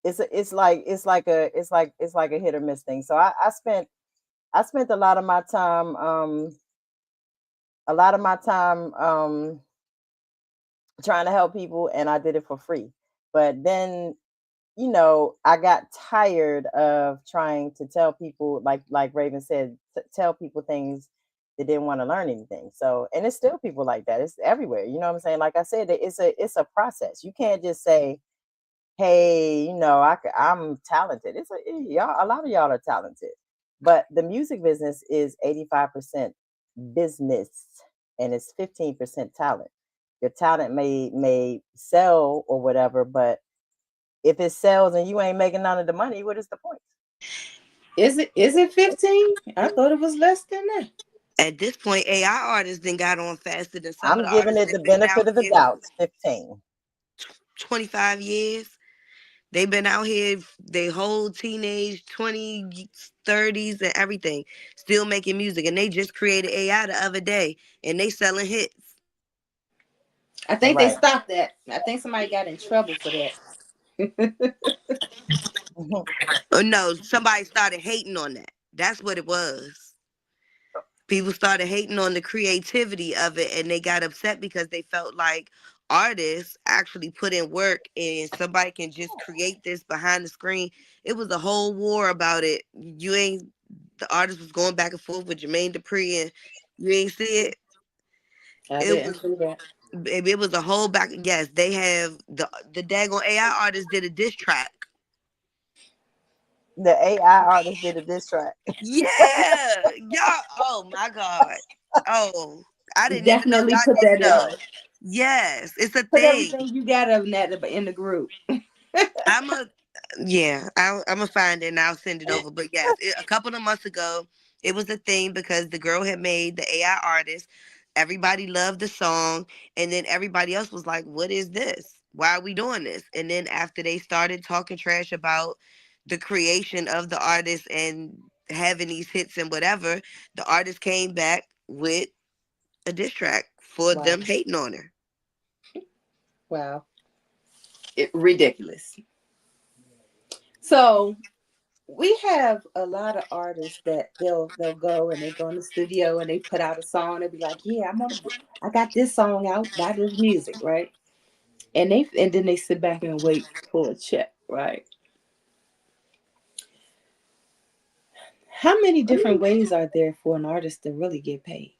it's like a hit or miss thing. So I spent a lot of my time trying to help people, and I did it for free. But then, I got tired of trying to tell people, like Raven said, tell people things that didn't want to learn anything. So, and it's still people like that. It's everywhere. You know what I'm saying? Like I said, it's a process. You can't just say, "Hey, I'm talented." Y'all. A lot of y'all are talented, but the music business is 85% business, and it's 15% talent. Your talent may sell or whatever, but if it sells and you ain't making none of the money, what is the point? Is it 15? I thought it was less than that. At this point, AI artists then got on faster than some of I'm the giving artists it the that been benefit out of the here doubt. 15. 25 years. They've been out here their whole teenage 20s, 30s and everything, still making music. And they just created AI the other day and they selling hits. I think they Right. stopped that. I think somebody got in trouble for that. Oh no, somebody started hating on that. That's what it was. People started hating on the creativity of it, and they got upset because they felt like artists actually put in work and somebody can just create this behind the screen. It was a whole war about it. You ain't The artist was going back and forth with Jermaine Dupri, and you ain't see it. I It didn't was see that. Baby, it was a whole back. Yes, they have the daggone AI artist did a diss track. The AI artist did a diss track. Yeah, y'all. Oh my god. Oh, I didn't even know Definitely y'all put didn't that in know. there. Yes, it's a Put thing. everything you got of that in the group. I'm a Yeah, I'm gonna find it and I'll send it over. But yes, a couple of months ago, it was a thing because the girl had made the AI artist. Everybody loved the song, and then everybody else was like, "What is this? Why are we doing this?" And then after they started talking trash about the creation of the artist and having these hits and whatever, the artist came back with a diss track for Wow. them hating on her. Wow. Ridiculous. So we have a lot of artists that they'll go and they go in the studio and they put out a song. They'll be like, "Yeah, I got this song out by this music, right?" And then they sit back and wait for a check, right? How many different ways are there for an artist to really get paid?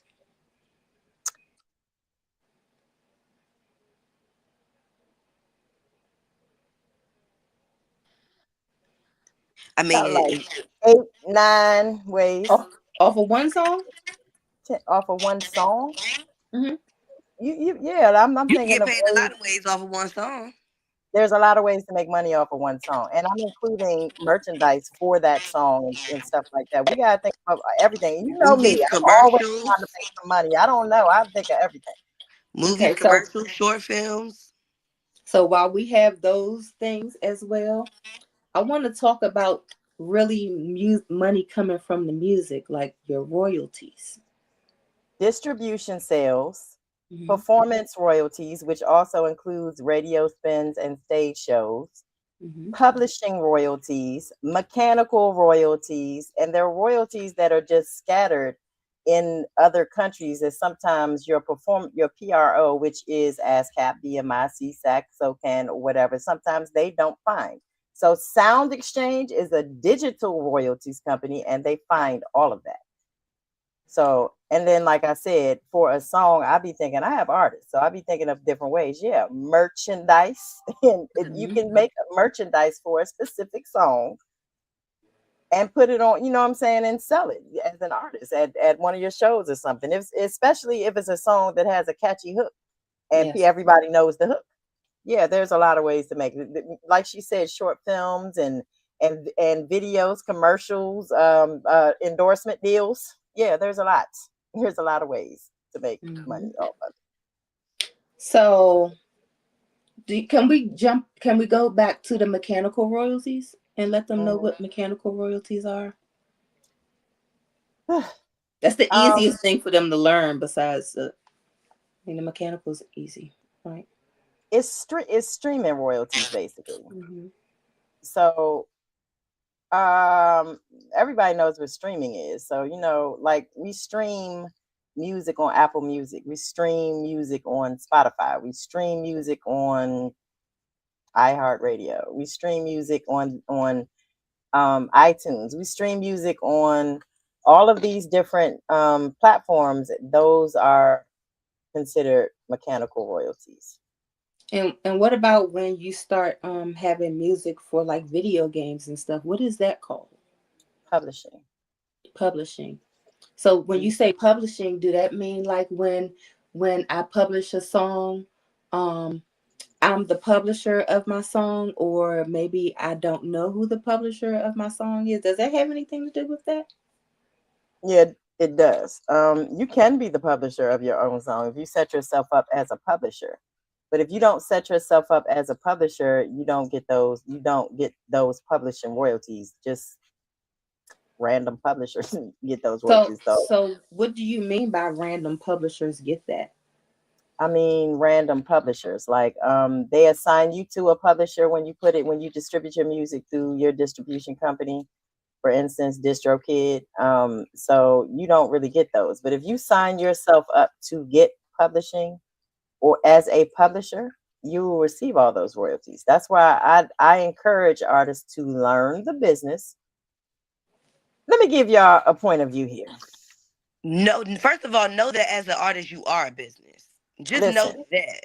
I mean, About like 8, 9 ways Off of one song? off of one song. Hmm. Yeah, I'm you can thinking get of paid a ways. lot of ways off of one song. There's a lot of ways to make money off of one song, and I'm including merchandise for that song and stuff like that. We gotta think of everything. You know me, Movies, I'm always commercials, trying to make some money. I don't know. I think of everything. movies, Okay, so commercials, short films. while we have those things as well, I want to talk about really money coming from the music, like your royalties. Distribution sales, Hmm. performance royalties, which also includes radio spins and stage shows, Hmm. publishing royalties, mechanical royalties, and there are royalties that are just scattered in other countries. As sometimes your PRO, which is ASCAP, BMI, CSAC, SOCAN, or whatever, sometimes they don't find. So Sound Exchange is a digital royalties company, and they find all of that. So, and then, like I said, for a song, I be thinking I have artists, so I be thinking of different ways. Yeah, merchandise, and you Hmm. can make a merchandise for a specific song and put it on. You know what I'm saying, and sell it as an artist at one of your shows or something. If, especially if it's a song that has a catchy hook and Yes. everybody knows the hook. Yeah, there's a lot of ways to make it. Like she said, short films and videos, commercials, endorsement deals. Yeah, there's a lot. There's a lot of ways to make money Hmm. off of So, can we jump? Can we go back to the mechanical royalties and let them know it. what mechanical royalties are? Mhm. That's the um, easiest thing for them to learn. Besides, I mean, the mechanical's easy, right? it's streaming royalties basically. Hmm. So um, everybody knows what streaming is. So like we stream music on Apple Music, we stream music on Spotify, we stream music on iHeartRadio. We stream music on iTunes. We stream music on all of these different platforms. Those are considered mechanical royalties. And what about when you start having music for like video games and stuff? What is that called? Publishing. Publishing. So when Mm. you say publishing, do that mean like when I publish a song, um, I'm the publisher of my song, or maybe I don't know who the publisher of my song is? Does that have anything to do with that? Yeah, it does. You can be the publisher of your own song if you set yourself up as a publisher. But if you don't set yourself up as a publisher, you don't get those. You don't get those publishing royalties. Just random publishers get those So royalties. So so what do you mean by random publishers get that? I mean, random publishers. Like they assign you to a publisher when you distribute your music through your distribution company. For instance, DistroKid. So you don't really get those. But if you sign yourself up to get publishing or as a publisher, you will receive all those royalties. That's why I encourage artists to learn the business. Let me give y'all a point of view here. No, first of all, know that as an artist, you are a business. Just know Listen, that.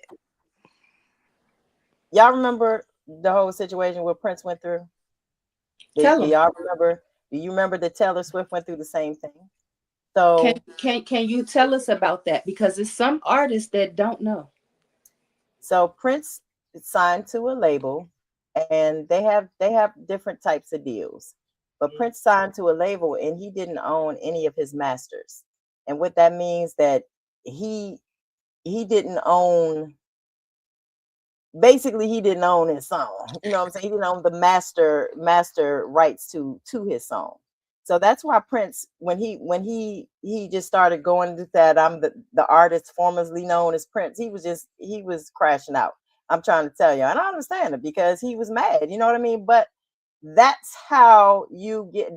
y'all remember the whole situation what Prince went through? Tell Do them. y'all remember? Do you remember that Taylor Swift went through the same thing? Can So can you tell us about that? Because it's some artists that don't know. Prince signed to a label, and they have different types of deals. But Prince signed to a label, and he didn't own any of his masters. And what that means that he he didn't own basically he didn't own his song. You know what I'm saying? He didn't own the master rights to his song. So that's why Prince, when he just started going with that, I'm the artist formerly known as Prince, he was crashing out. I'm trying to tell you, and I understand it because he was mad. You know what I mean? But that's how you get.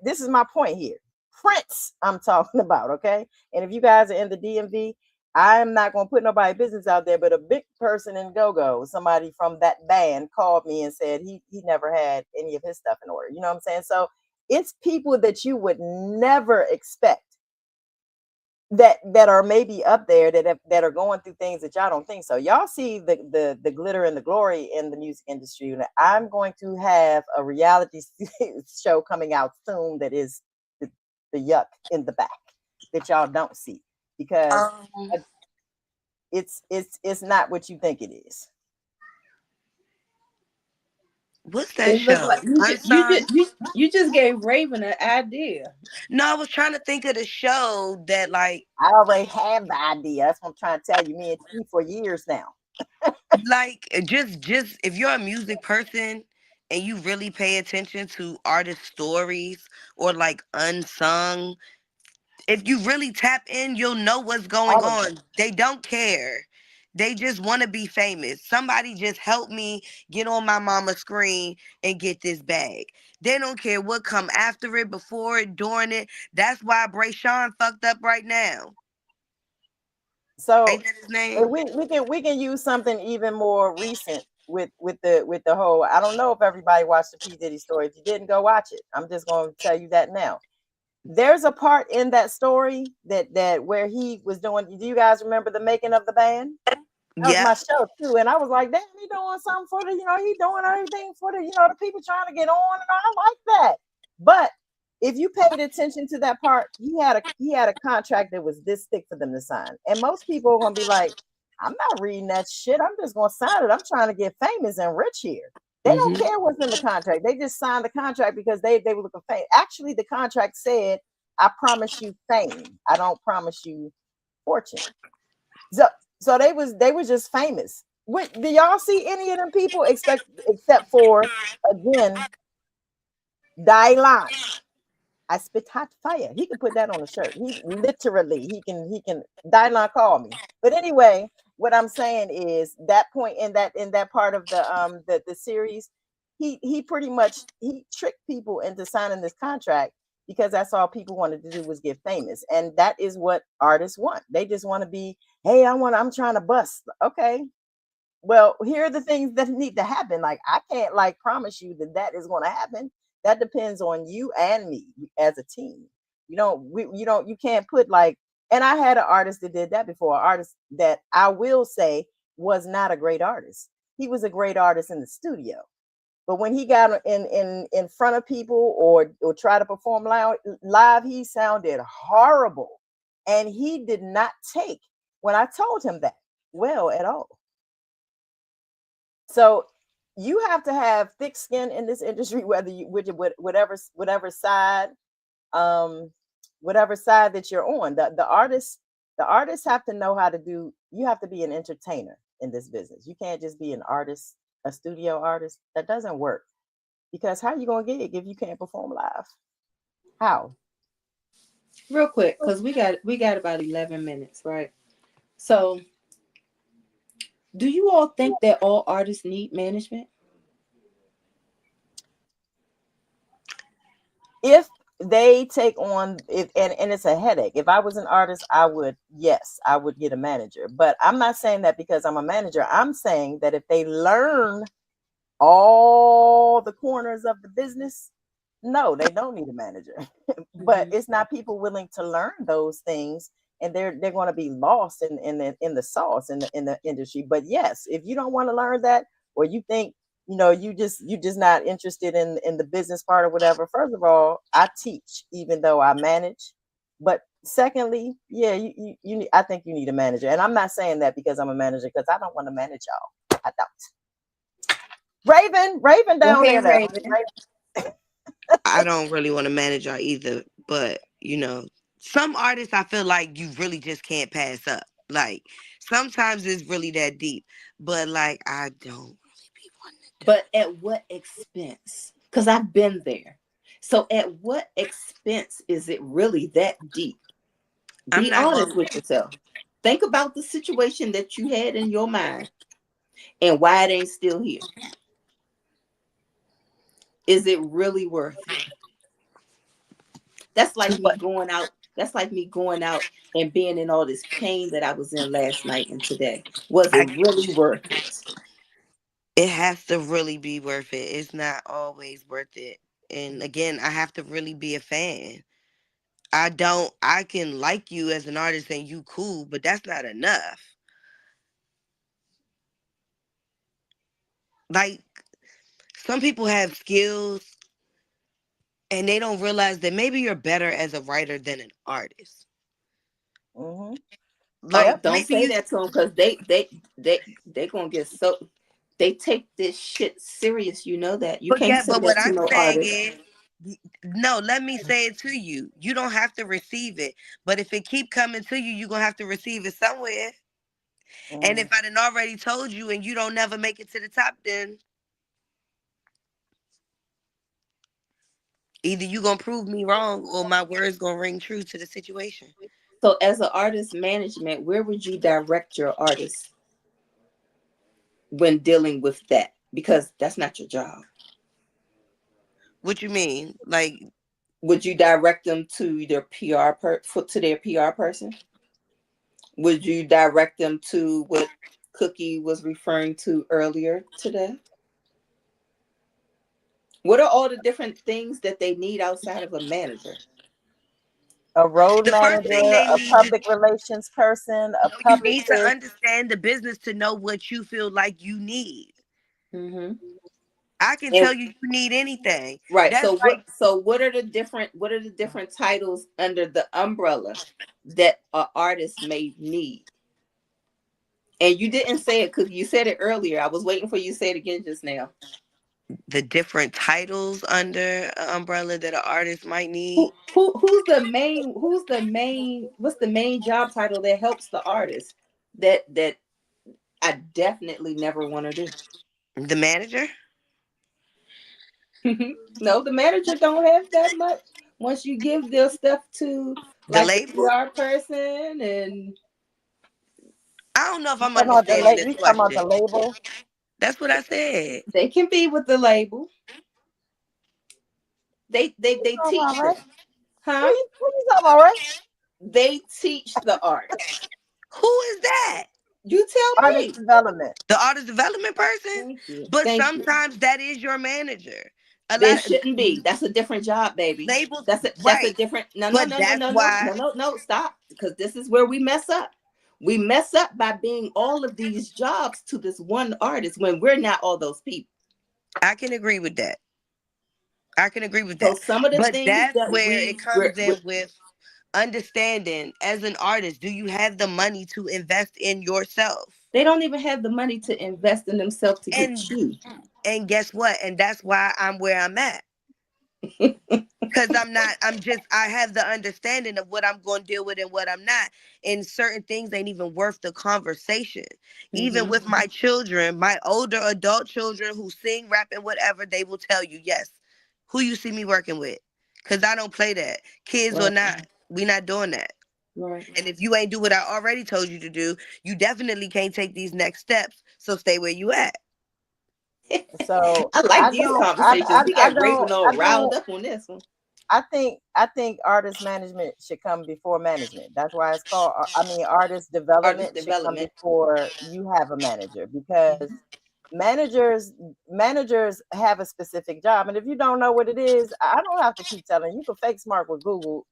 This is my point here. Prince, I'm talking about. Okay, and if you guys are in the DMV, I'm not going to put nobody business out there, but a big person in go-go, somebody from that band called me and said he never had any of his stuff in order. You know what I'm saying? So it's people that you would never expect that are maybe up there that are going through things that y'all don't think so. Y'all see the glitter and the glory in the music industry. And I'm going to have a reality show coming out soon that is the, the yuck in the back that y'all don't see because Um, it's not what you think it is. what's that It looked show? like Unsung? you just gave Raven an idea. No, I was trying to think of the show that I already have the idea. That's what I'm trying to tell you. Me and T for years now. just if you're a music person and you really pay attention to artist stories or like unsung, if you really tap in, you'll know what's going All of them. on. They don't care. They just want to be famous. Somebody just help me get on my mama's screen and get this bag. They don't care what come after it, before it, during it. That's why Bray Sean fucked up right now. So Ain't that his and name? we can use something even more recent with the whole. I don't know if everybody watched the P Diddy story. If you didn't, go watch it. I'm just going to tell you that now. There's a part in that story that where he was doing. Do you guys remember the making of the band? That was Yep. my show too, and I was like, damn, he doing something for the, he doing everything for the, the people trying to get on, and I like that. But if you paid attention to that part, he had a contract that was this thick for them to sign, and most people are gonna be like, I'm not reading that shit. I'm just gonna sign it. I'm trying to get famous and rich here. They don't Hmm. care what's in the contract. They just signed the contract because they were looking for fame. Actually, the contract said, "I promise you fame. I don't promise you fortune." So they was just famous. What do y'all see any of them people expect except for again Dylan? I spit hot fire. He can put that on a shirt. He literally he can Dylan call me. But anyway, what I'm saying is that point in that part of the series, he pretty much he tricked people into signing this contract because that's all people wanted to do was get famous. And that is what artists want. They just want to be, hey, I'm trying to bust. Okay, well, here are the things that need to happen. Like I can't like promise you that is going to happen. That depends on you and me as a team. You can't put like. And I had an artist that did that before. An artist that I will say was not a great artist. He was a great artist in the studio, but when he got in front of people or try to perform live, he sounded horrible, and he did not take when I told him that well at all. So you have to have thick skin in this industry, whether you um whatever side that you're on. The artists have to know how to do. You have to be an entertainer in this business. You can't just be an artist, a studio artist. That doesn't work because how you gonna gig if you can't perform live? How? Real quick, because we got about 11 minutes, right? So Do you all think that all artists need management? If they take on it, and it's a headache. If I was an artist, I would, yes, I would get a manager. But I'm not saying that because I'm a manager. I'm saying that if they learn all the corners of the business, no, they don't need a manager. But Mm-hmm. it's not people willing to learn those things, and they're going to be lost in the sauce in the industry. But yes, if you don't want to learn that, or you think, you just not interested in the business part or whatever. First of all, I teach even though I manage. But secondly, yeah, I think you need a manager, and I'm not saying that because I'm a manager, because I don't want to manage y'all. I don't. Raven Go down there ahead, though. Raven. I don't really want to manage y'all either, but some artists I feel like you really just can't pass up. Like sometimes it's really that deep, but like I don't really be wanting to do. But at what expense? Because I've been there. So at what expense is it really that deep? I'm Be not honest gonna. with yourself. Think about the situation that you had in your mind and why it ain't still here. Is it really worth it? That's like me But going out. That's like me going out and being in all this pain that I was in last night and today. Was it I, really worth it? it has to really be worth it. It's not always worth it. And again, I have to really be a fan. I don't. I can like you as an artist and you cool, but that's not enough. Like some people have skills and they don't realize that maybe you're better as a writer than an artist. mm-hmm. Oh, Like Yep. don't maybe say you, that to them because they gonna get so they take this shit serious. You know that. You can't say but what that to I'm no saying artist. is, no, let me say it to you. You don't have to receive it, but if it keep coming to you, you're gonna have to receive it somewhere. And Mm-hmm. if I didn't already told you and you don't never make it to the top, then either you gonna prove me wrong or my words gonna ring true to the situation. So, as an artist management, where would you direct your artists when dealing with that? Because that's not your job. What you mean? Like Would you direct them to their to their PR person? Would you direct them to what Cookie was referring to earlier today? What are all the different things that they need outside of a manager? A road the first manager, thing they a need to public relations person, a no, you need to publicist. understand the business to know what you feel like you need. Mm-hmm. I can And tell you you need anything. right. That's So like what are the different titles under the umbrella that an artist may need? And you didn't say it because you said it earlier. I was waiting for you to say it again just now. the different titles under an umbrella that an artist might need. Who's the main what's the main job title that helps the artist that I definitely never want to do? The manager, No, the manager don't have that much. Once you give their stuff to the like the label. PR person, and I don't know if You I'm talking about the understanding this you talking about question. the label? That's what I said. they can be with the label. They Who they you they talking about, teach Ray? them, huh? Who you talking about, Ray? They teach the artist. Who is that? You tell Artist me. development. The artist development person? Thank you. But Thank you. sometimes that is your manager. A They lot of shouldn't be. That's a different job, baby. labels, That's a right? different. No, no, But no, no, that's no, no, why no, no, no. Stop, because this is where we mess up. We mess up by being all of these jobs to this one artist when we're not all those people. I can agree with that. I can agree with So that. some of the But things that's that where it we comes in with understanding as an artist, do you have the money to invest in yourself? they don't even have the money to invest in themselves to get And you. guess what? And that's why I'm where I'm at. Cause I'm not, I have the understanding of what I'm going to deal with and what I'm not. And certain things ain't even worth the conversation. Even Hmm. with my children, my older adult children who sing, rap, and whatever, they will tell you, yes, who you see me working with. Cause I don't play that. Kids or Right. not, we not doing that. Right. And if you ain't do what I already told you to do, you definitely can't take these next steps. So stay where you at. So I like I these don't, conversations. We I got don't, Raven all riled up on this one. I think artist management should come before management. That's why it's called. I mean, artist Artist development should come development. before you have a manager, because Mhm. managers have a specific job, and if you don't know what it is, I don't have to keep telling you. You can fake smart with Google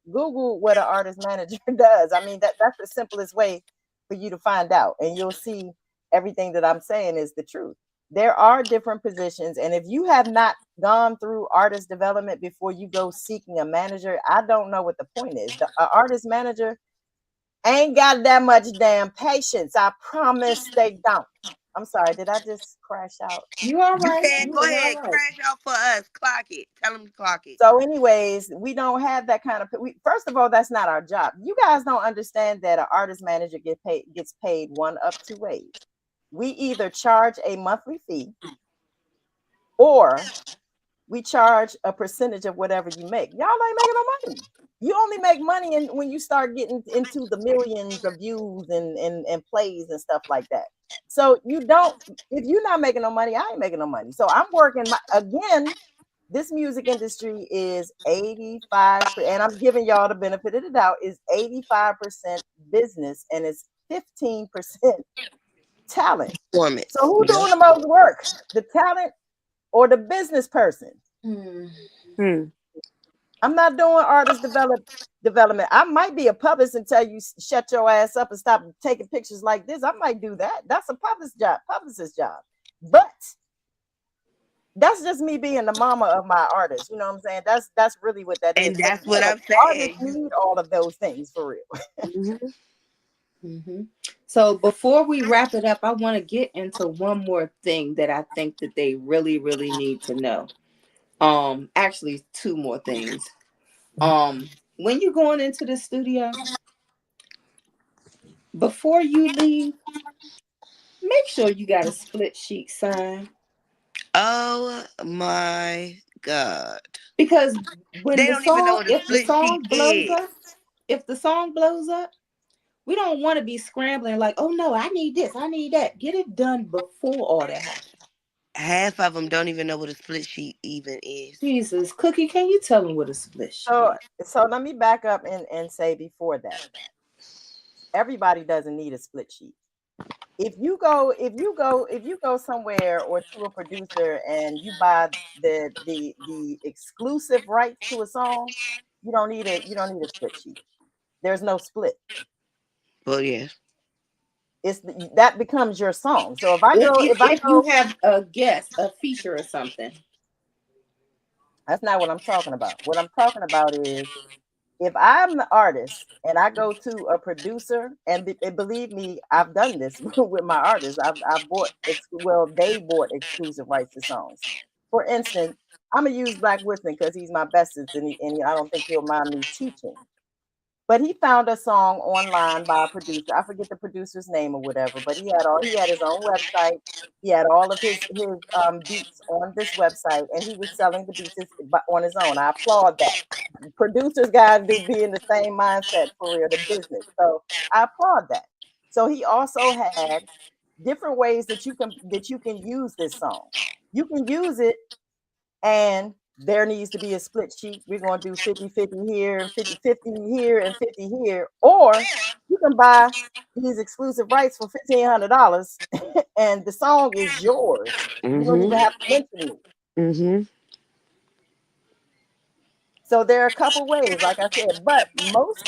what an artist manager does. I mean, that's the simplest way for you to find out, and you'll see everything that I'm saying is the truth. There are different positions, and if you have not gone through artist development before you go seeking a manager, I don't know what the point is. The artist manager ain't got that much damn patience. I promise they don't. I'm sorry, did I just crash out? You all You right? can You go all ahead, right? crash out for us. Clock it. Tell them to clock it. So, anyways, we don't have that kind of. First of all, that's not our job. You guys don't understand that an artist manager gets paid one of two ways. We either charge a monthly fee, or we charge a percentage of whatever you make. Y'all ain't making no money. You only make money when you start getting into the millions of views and plays and stuff like that. So you don't, if you're not making no money, I ain't making no money. So I'm working again, this music industry is 85%, and I'm giving y'all the benefit of the doubt, is 85% business and it's 15% talent. So Performance. who Yeah. doing the most work? The talent or the business person? Hmm. Hmm. I'm not doing development. I might be a publicist and tell you shut your ass up and stop taking pictures like this. I might do that. That's a publicist job. But that's just me being the mama of my artist. You know what I'm saying? That's really what that is. And But that's what yeah, I'm artists saying. need all of those things for real. Mhm. Hmm. So before we wrap it up, I want to get into one more thing that I think that they really, really need to know. Actually, two more things. When you're going into the studio, before you leave, make sure you got a split sheet sign, Oh my God. because when They the don't even know song, what a if the split sheet song blows is. up, if the song blows up, we don't want to be scrambling like, oh no, I need this, I need that. Get it done before all that happens. Half of them don't even know what a split sheet even is. Jesus, Cookie, can you tell them what a split sheet So is? so let me back up and say before that, everybody doesn't need a split sheet. If you go somewhere or to a producer and you buy the exclusive rights to a song, you don't need a split sheet. There's no split. Well, yeah. That becomes your song. So if I If go you if I if you go have a guest, a feature or something. That's not what I'm talking about. What I'm talking about is, if I'm the artist and I go to a producer, and believe me, I've done this with my artists. I've bought they bought exclusive rights to songs. For instance, I'm gonna use Black Wisdom because he's my bestest, and I don't think he'll mind me teaching. But he found a song online by a producer. I forget the producer's name or whatever, but he had his own website. He had all of his beats on this website, and he was selling the beats on his own. I applaud that. Producers gotta be in the same mindset for real, the business. So I applaud that. So he also had different ways that you can use this song. You can use it, and there needs to be a split sheet. We're going to do 50-50 here and 50-50 here and 50 here. Or you can buy these exclusive rights for $1,500 and the song is yours. You don't Mm-hmm. even have to mention me. Mm-hmm. So there are a couple ways, like I said, but most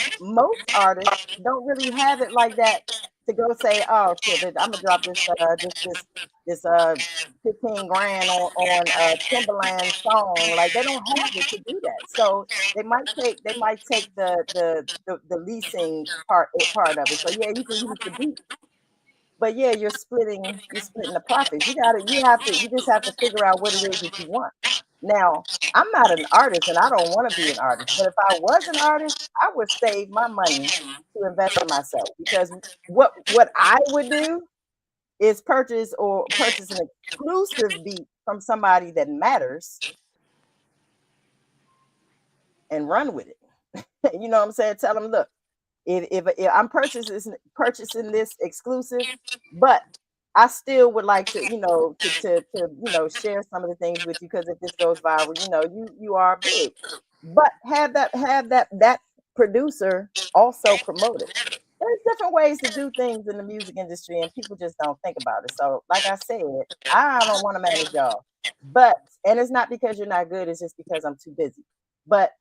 artists don't really have it like that to go say, "Oh shit, I'm gonna drop this 15 grand on a Timberland song." Like they don't have it to do that. So they might take the leasing part of it. So yeah, you can use the beat, but yeah, you're splitting the profits. You just have to figure out what it is that you want. Now, I'm not an artist and I don't want to be an artist, but if I was an artist, I would save my money to invest in myself, because what I would do is purchase an exclusive beat from somebody that matters and run with it. You know what I'm saying? Tell them, look, If I'm purchasing this exclusive, but I still would like to, share some of the things with you, because if this goes viral, you are big. But have that producer also promote it. There's different ways to do things in the music industry, and people just don't think about it. So, like I said, I don't want to manage y'all, but and it's not because you're not good; it's just because I'm too busy. But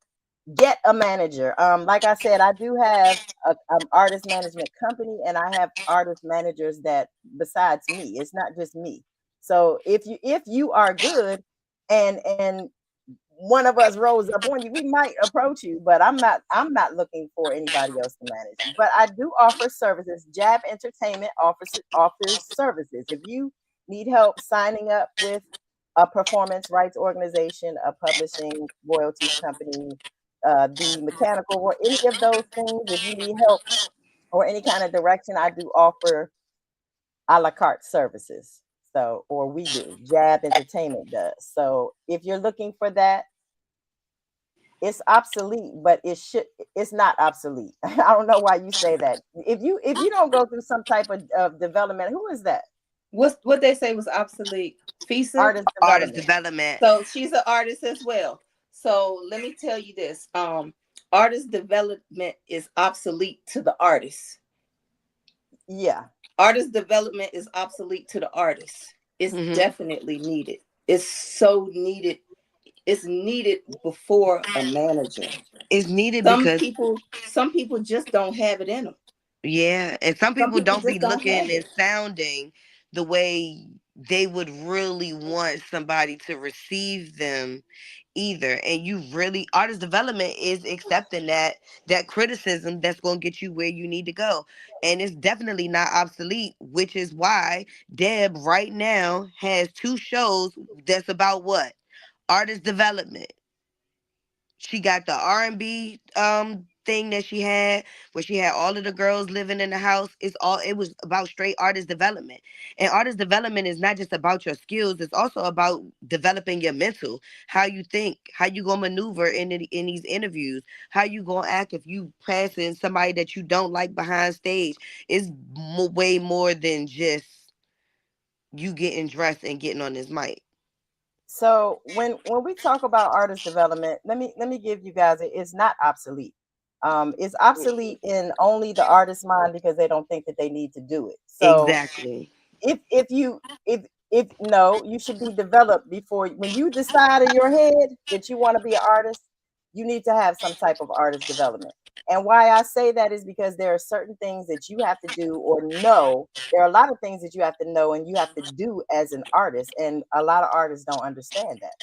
get a manager. Like I said, I do have a artist management company, and I have artist managers that besides me. It's not just me. So if you are good, and one of us rolls up on you, we might approach you, but I'm not looking for anybody else to manage. But I do offer services. J.A.B Entertainment offers services. If you need help signing up with a performance rights organization, a publishing royalties company, the mechanical, or any of those things, if you need help or any kind of direction, I do offer a la carte services. So, or we do. J.A.B Entertainment does. So, if you're looking for that, it's obsolete, but it's not obsolete. I don't know why you say that. If you don't go through some type of development, who is that? What they say was obsolete? FISA. Artist Artist development. development. So she's an artist as well. So let me tell you this. Artist development is obsolete to the artist. Yeah. Artist development is obsolete to the artist. It's Mhm. definitely needed. It's so needed. It's needed before a manager. It's needed Some because people, some people just don't have it in them. yeah, and some Some people people don't be just don't looking have and it. sounding the way they would really want somebody to receive them either. And you really artist development is accepting that criticism that's going to get you where you need to go. And it's definitely not obsolete, which is why Deb right now has two shows that's about what? Artist development. She got the R&B thing that she had where she had all of the girls living in the house. It was about straight artist development. And artist development is not just about your skills, it's also about developing your mental, how you think, how you going to maneuver in these interviews, how you going to act if you passing somebody that you don't like behind stage. It's way more than just you getting dressed and getting on this mic. So when we talk about artist development, let me give you guys it. It's not obsolete. It's obsolete in only the artist's mind because they don't think that they need to do it. So Exactly. if no, you should be developed before when you decide in your head that you want to be an artist, you need to have some type of artist development. And why I say that is because there are certain things that you have to do or know. There are a lot of things that you have to know and you have to do as an artist, and a lot of artists don't understand that.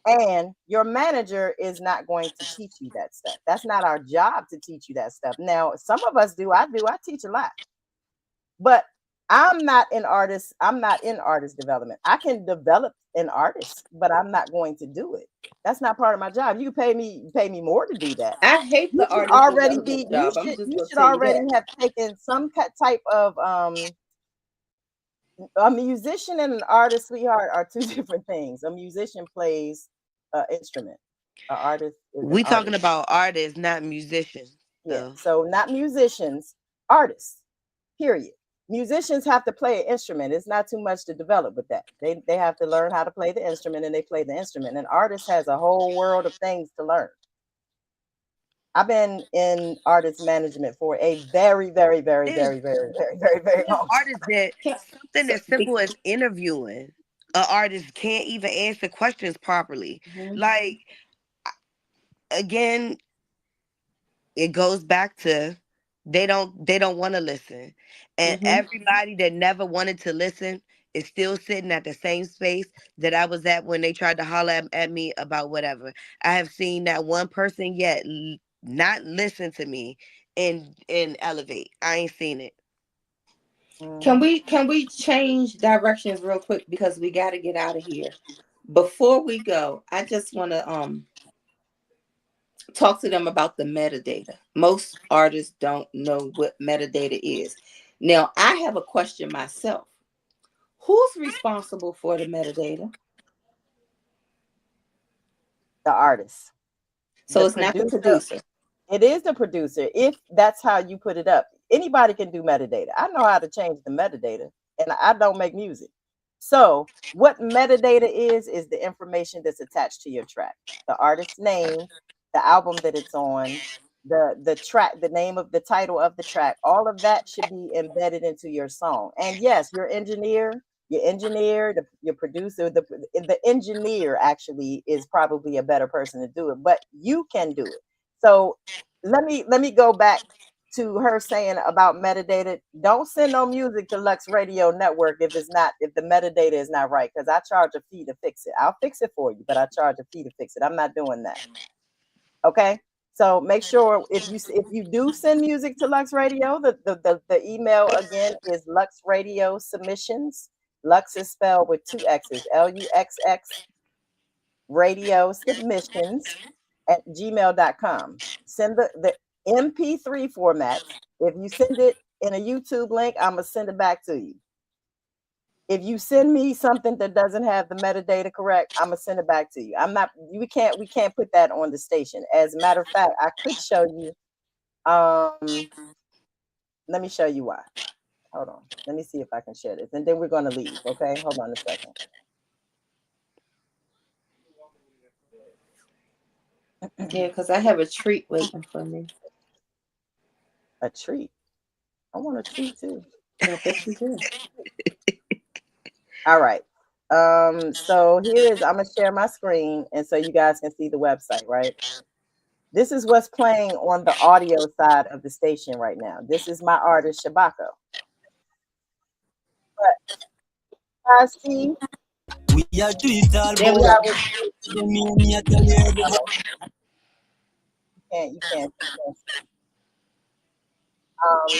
And your manager is not going to teach you that stuff. That's not our job to teach you that stuff. Now, some of us do. I do. I teach a lot. But I'm not in artist development. I can develop an artist, but I'm not going to do it. That's not part of my job. You pay me more to do that. I hate You the should artist already be development job. I'm just you gonna should tell you already that. have taken some type of a musician and an artist, sweetheart, are two different things. A musician plays an instrument. An artist is an We talking artist. about artists, not musicians. Yeah. So So not musicians, artists. Period. Musicians have to play an instrument. It's not too much to develop with that. They have to learn how to play the instrument, and they play the instrument. An artist has a whole world of things to learn. I've been in artist management for a very, very, very, there's very, very, very, very, very there's long artists that Can't- something So, as simple as interviewing an artist can't even answer questions properly. mhm, Like again, it goes back to they don't want to listen. And mhm. everybody that never wanted to listen is still sitting at the same space that I was at when they tried to holler at me about whatever. I have seen that one person yet not listen to me and elevate. I ain't seen it. Can time. we change directions real quick because we got to get out of here. Before we go, I just want to talk to them about the metadata. Most artists don't know what metadata is. Now, I have a question myself. Who's responsible for the metadata? The artist, So the it's not the producer. producer. It is the producer if that's how you put it up. Anybody can do metadata. I know how to change the metadata, and I don't make music. So, what metadata is the information that's attached to your track. The artist's name, the album that it's on, the track, the name of the title of the track. All of that should be embedded into your song. And yes, your producer, the engineer actually is probably a better person to do it, but you can do it. So let me go back to her saying about metadata. Don't send no music to Lux Radio Network if the metadata is not right, because I charge a fee to fix it. I'll fix it for you, but I charge a fee to fix it. I'm not doing that. Okay. So make sure if you do send music to Lux Radio, the email again is Lux Radio Submissions. Lux is spelled with two X's, LUXX radio submissions at gmail.com. Send the MP3 formats. If you send it in a YouTube link, I'm going to send it back to you. If you send me something that doesn't have the metadata correct, I'm going to send it back to you. We can't put that on the station. As a matter of fact, I could show you. Let me show you why. Hold on. Let me see if I can share this. And then we're going to leave. Okay. Hold on a second. Yeah, because I have a treat waiting for me. A treat. I want a treat too. I bet you do. All right. So I'm gonna share my screen, and so you guys can see the website, right? This is what's playing on the audio side of the station right now. This is my artist Shabako. But I see There we we go. have um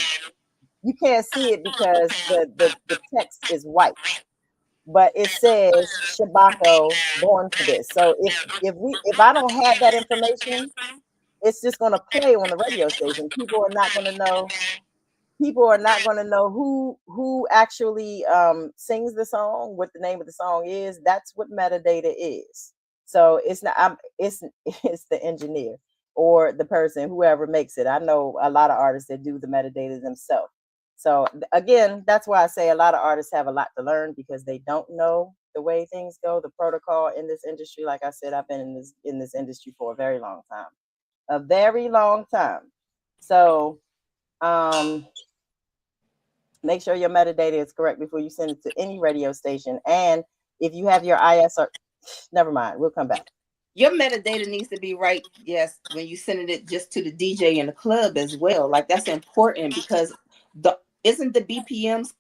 you can't see it because the text is white, but it says Shabako born for this. So if I don't have that information, it's just going to play on the radio station. People are not going to know who actually sings the song, what the name of the song is. That's what metadata is. So it's not it's it's the engineer or the person, whoever makes it. I know a lot of artists that do the metadata themselves. So again, that's why I say a lot of artists have a lot to learn, because they don't know the way things go, the protocol in this industry. Like I said, I've been in this industry for a very long time. A very long time. So make sure your metadata is correct before you send it to any radio station. And if you have your ISR, never mind, we'll come back. Your metadata needs to be right. Yes, when you send it just to the DJ in the club as well. Like that's important because isn't the BPMs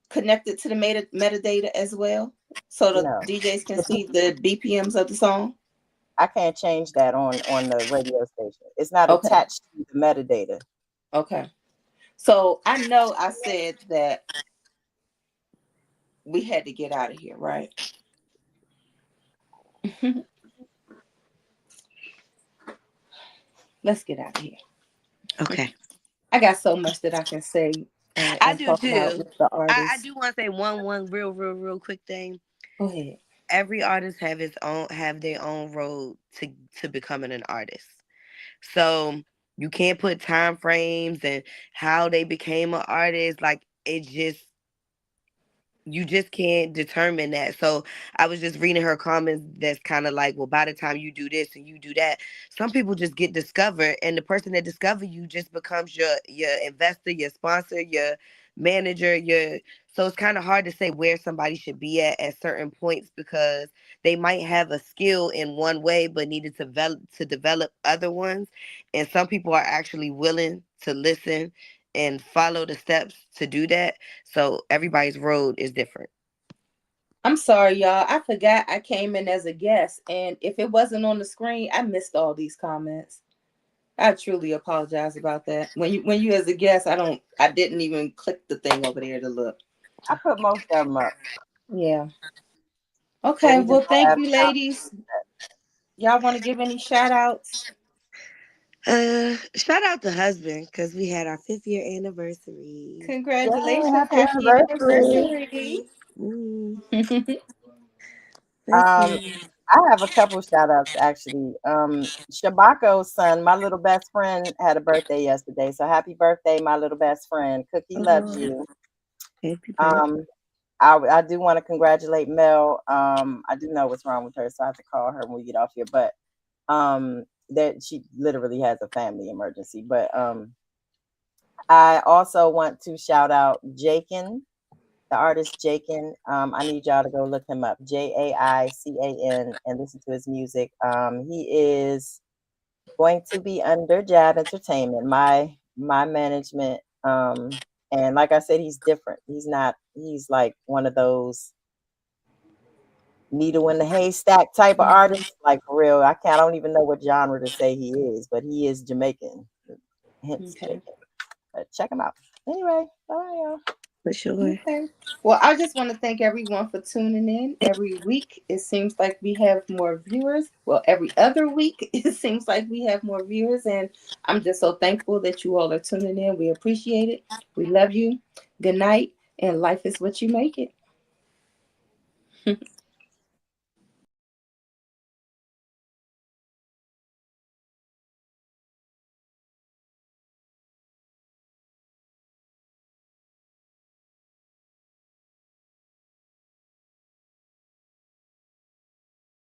connected to the metadata as well, so the No, DJs can see the BPMs of the song. I can't change that on the radio station. It's not Okay. attached to the metadata. Okay. So I know I said that we had to get out of here, right? Let's get out of here. Okay. I got so much that I can say I and do talk about too. with the I artists. do want to say one real quick thing. Go ahead. Every artist have their own road to becoming an artist. So you can't put time frames and how they became an artist. Like it just you just can't determine that. So I was just reading her comments that's kind of like, well, by the time you do this and you do that, some people just get discovered, and the person that discover you just becomes your investor, your sponsor, your manager, your so it's kind of hard to say where somebody should be at certain points, because they might have a skill in one way but needed to develop other ones. And some people are actually willing to listen and follow the steps to do that. So everybody's road is different. I'm sorry, y'all. I forgot I came in as a guest, and if it wasn't on the screen, I missed all these comments. I truly apologize about that. When you as a guest, I didn't even click the thing over there to look. I put most of them up. Yeah. But Okay. we just Well, don't thank have you, time. ladies. Y'all want to give any shout outs? Shout out to husband because we had our 5th year anniversary. Yay, Congratulations. happy Happy anniversary. anniversary. Mm, thank Um, you. I have a couple shout outs actually. Shabako's son, my little best friend, had a birthday yesterday. So happy birthday, my little best friend. Cookie loves Oh, you. happy birthday. Um, I do want to congratulate Mel. I do know what's wrong with her, so I have to call her when we get off here. But that she literally has a family emergency. But I also want to shout out Jakin, the artist Jakin. I need y'all to go look him up, Jaican, and listen to his music. He is going to be under J.A.B Entertainment, my management. And like I said, he's different. He's not. He's like one of those needle in the haystack type of artists. Like for real, I don't even know what genre to say he is, but he is Jamaican. Hence Okay. Jakin. But check him out. Anyway, bye y'all. For sure. Okay. Well, I just want to thank everyone for tuning in. Every week, it seems like we have more viewers. Well, every other week, it seems like we have more viewers. And I'm just so thankful that you all are tuning in. We appreciate it. We love you. Good night. And life is what you make it.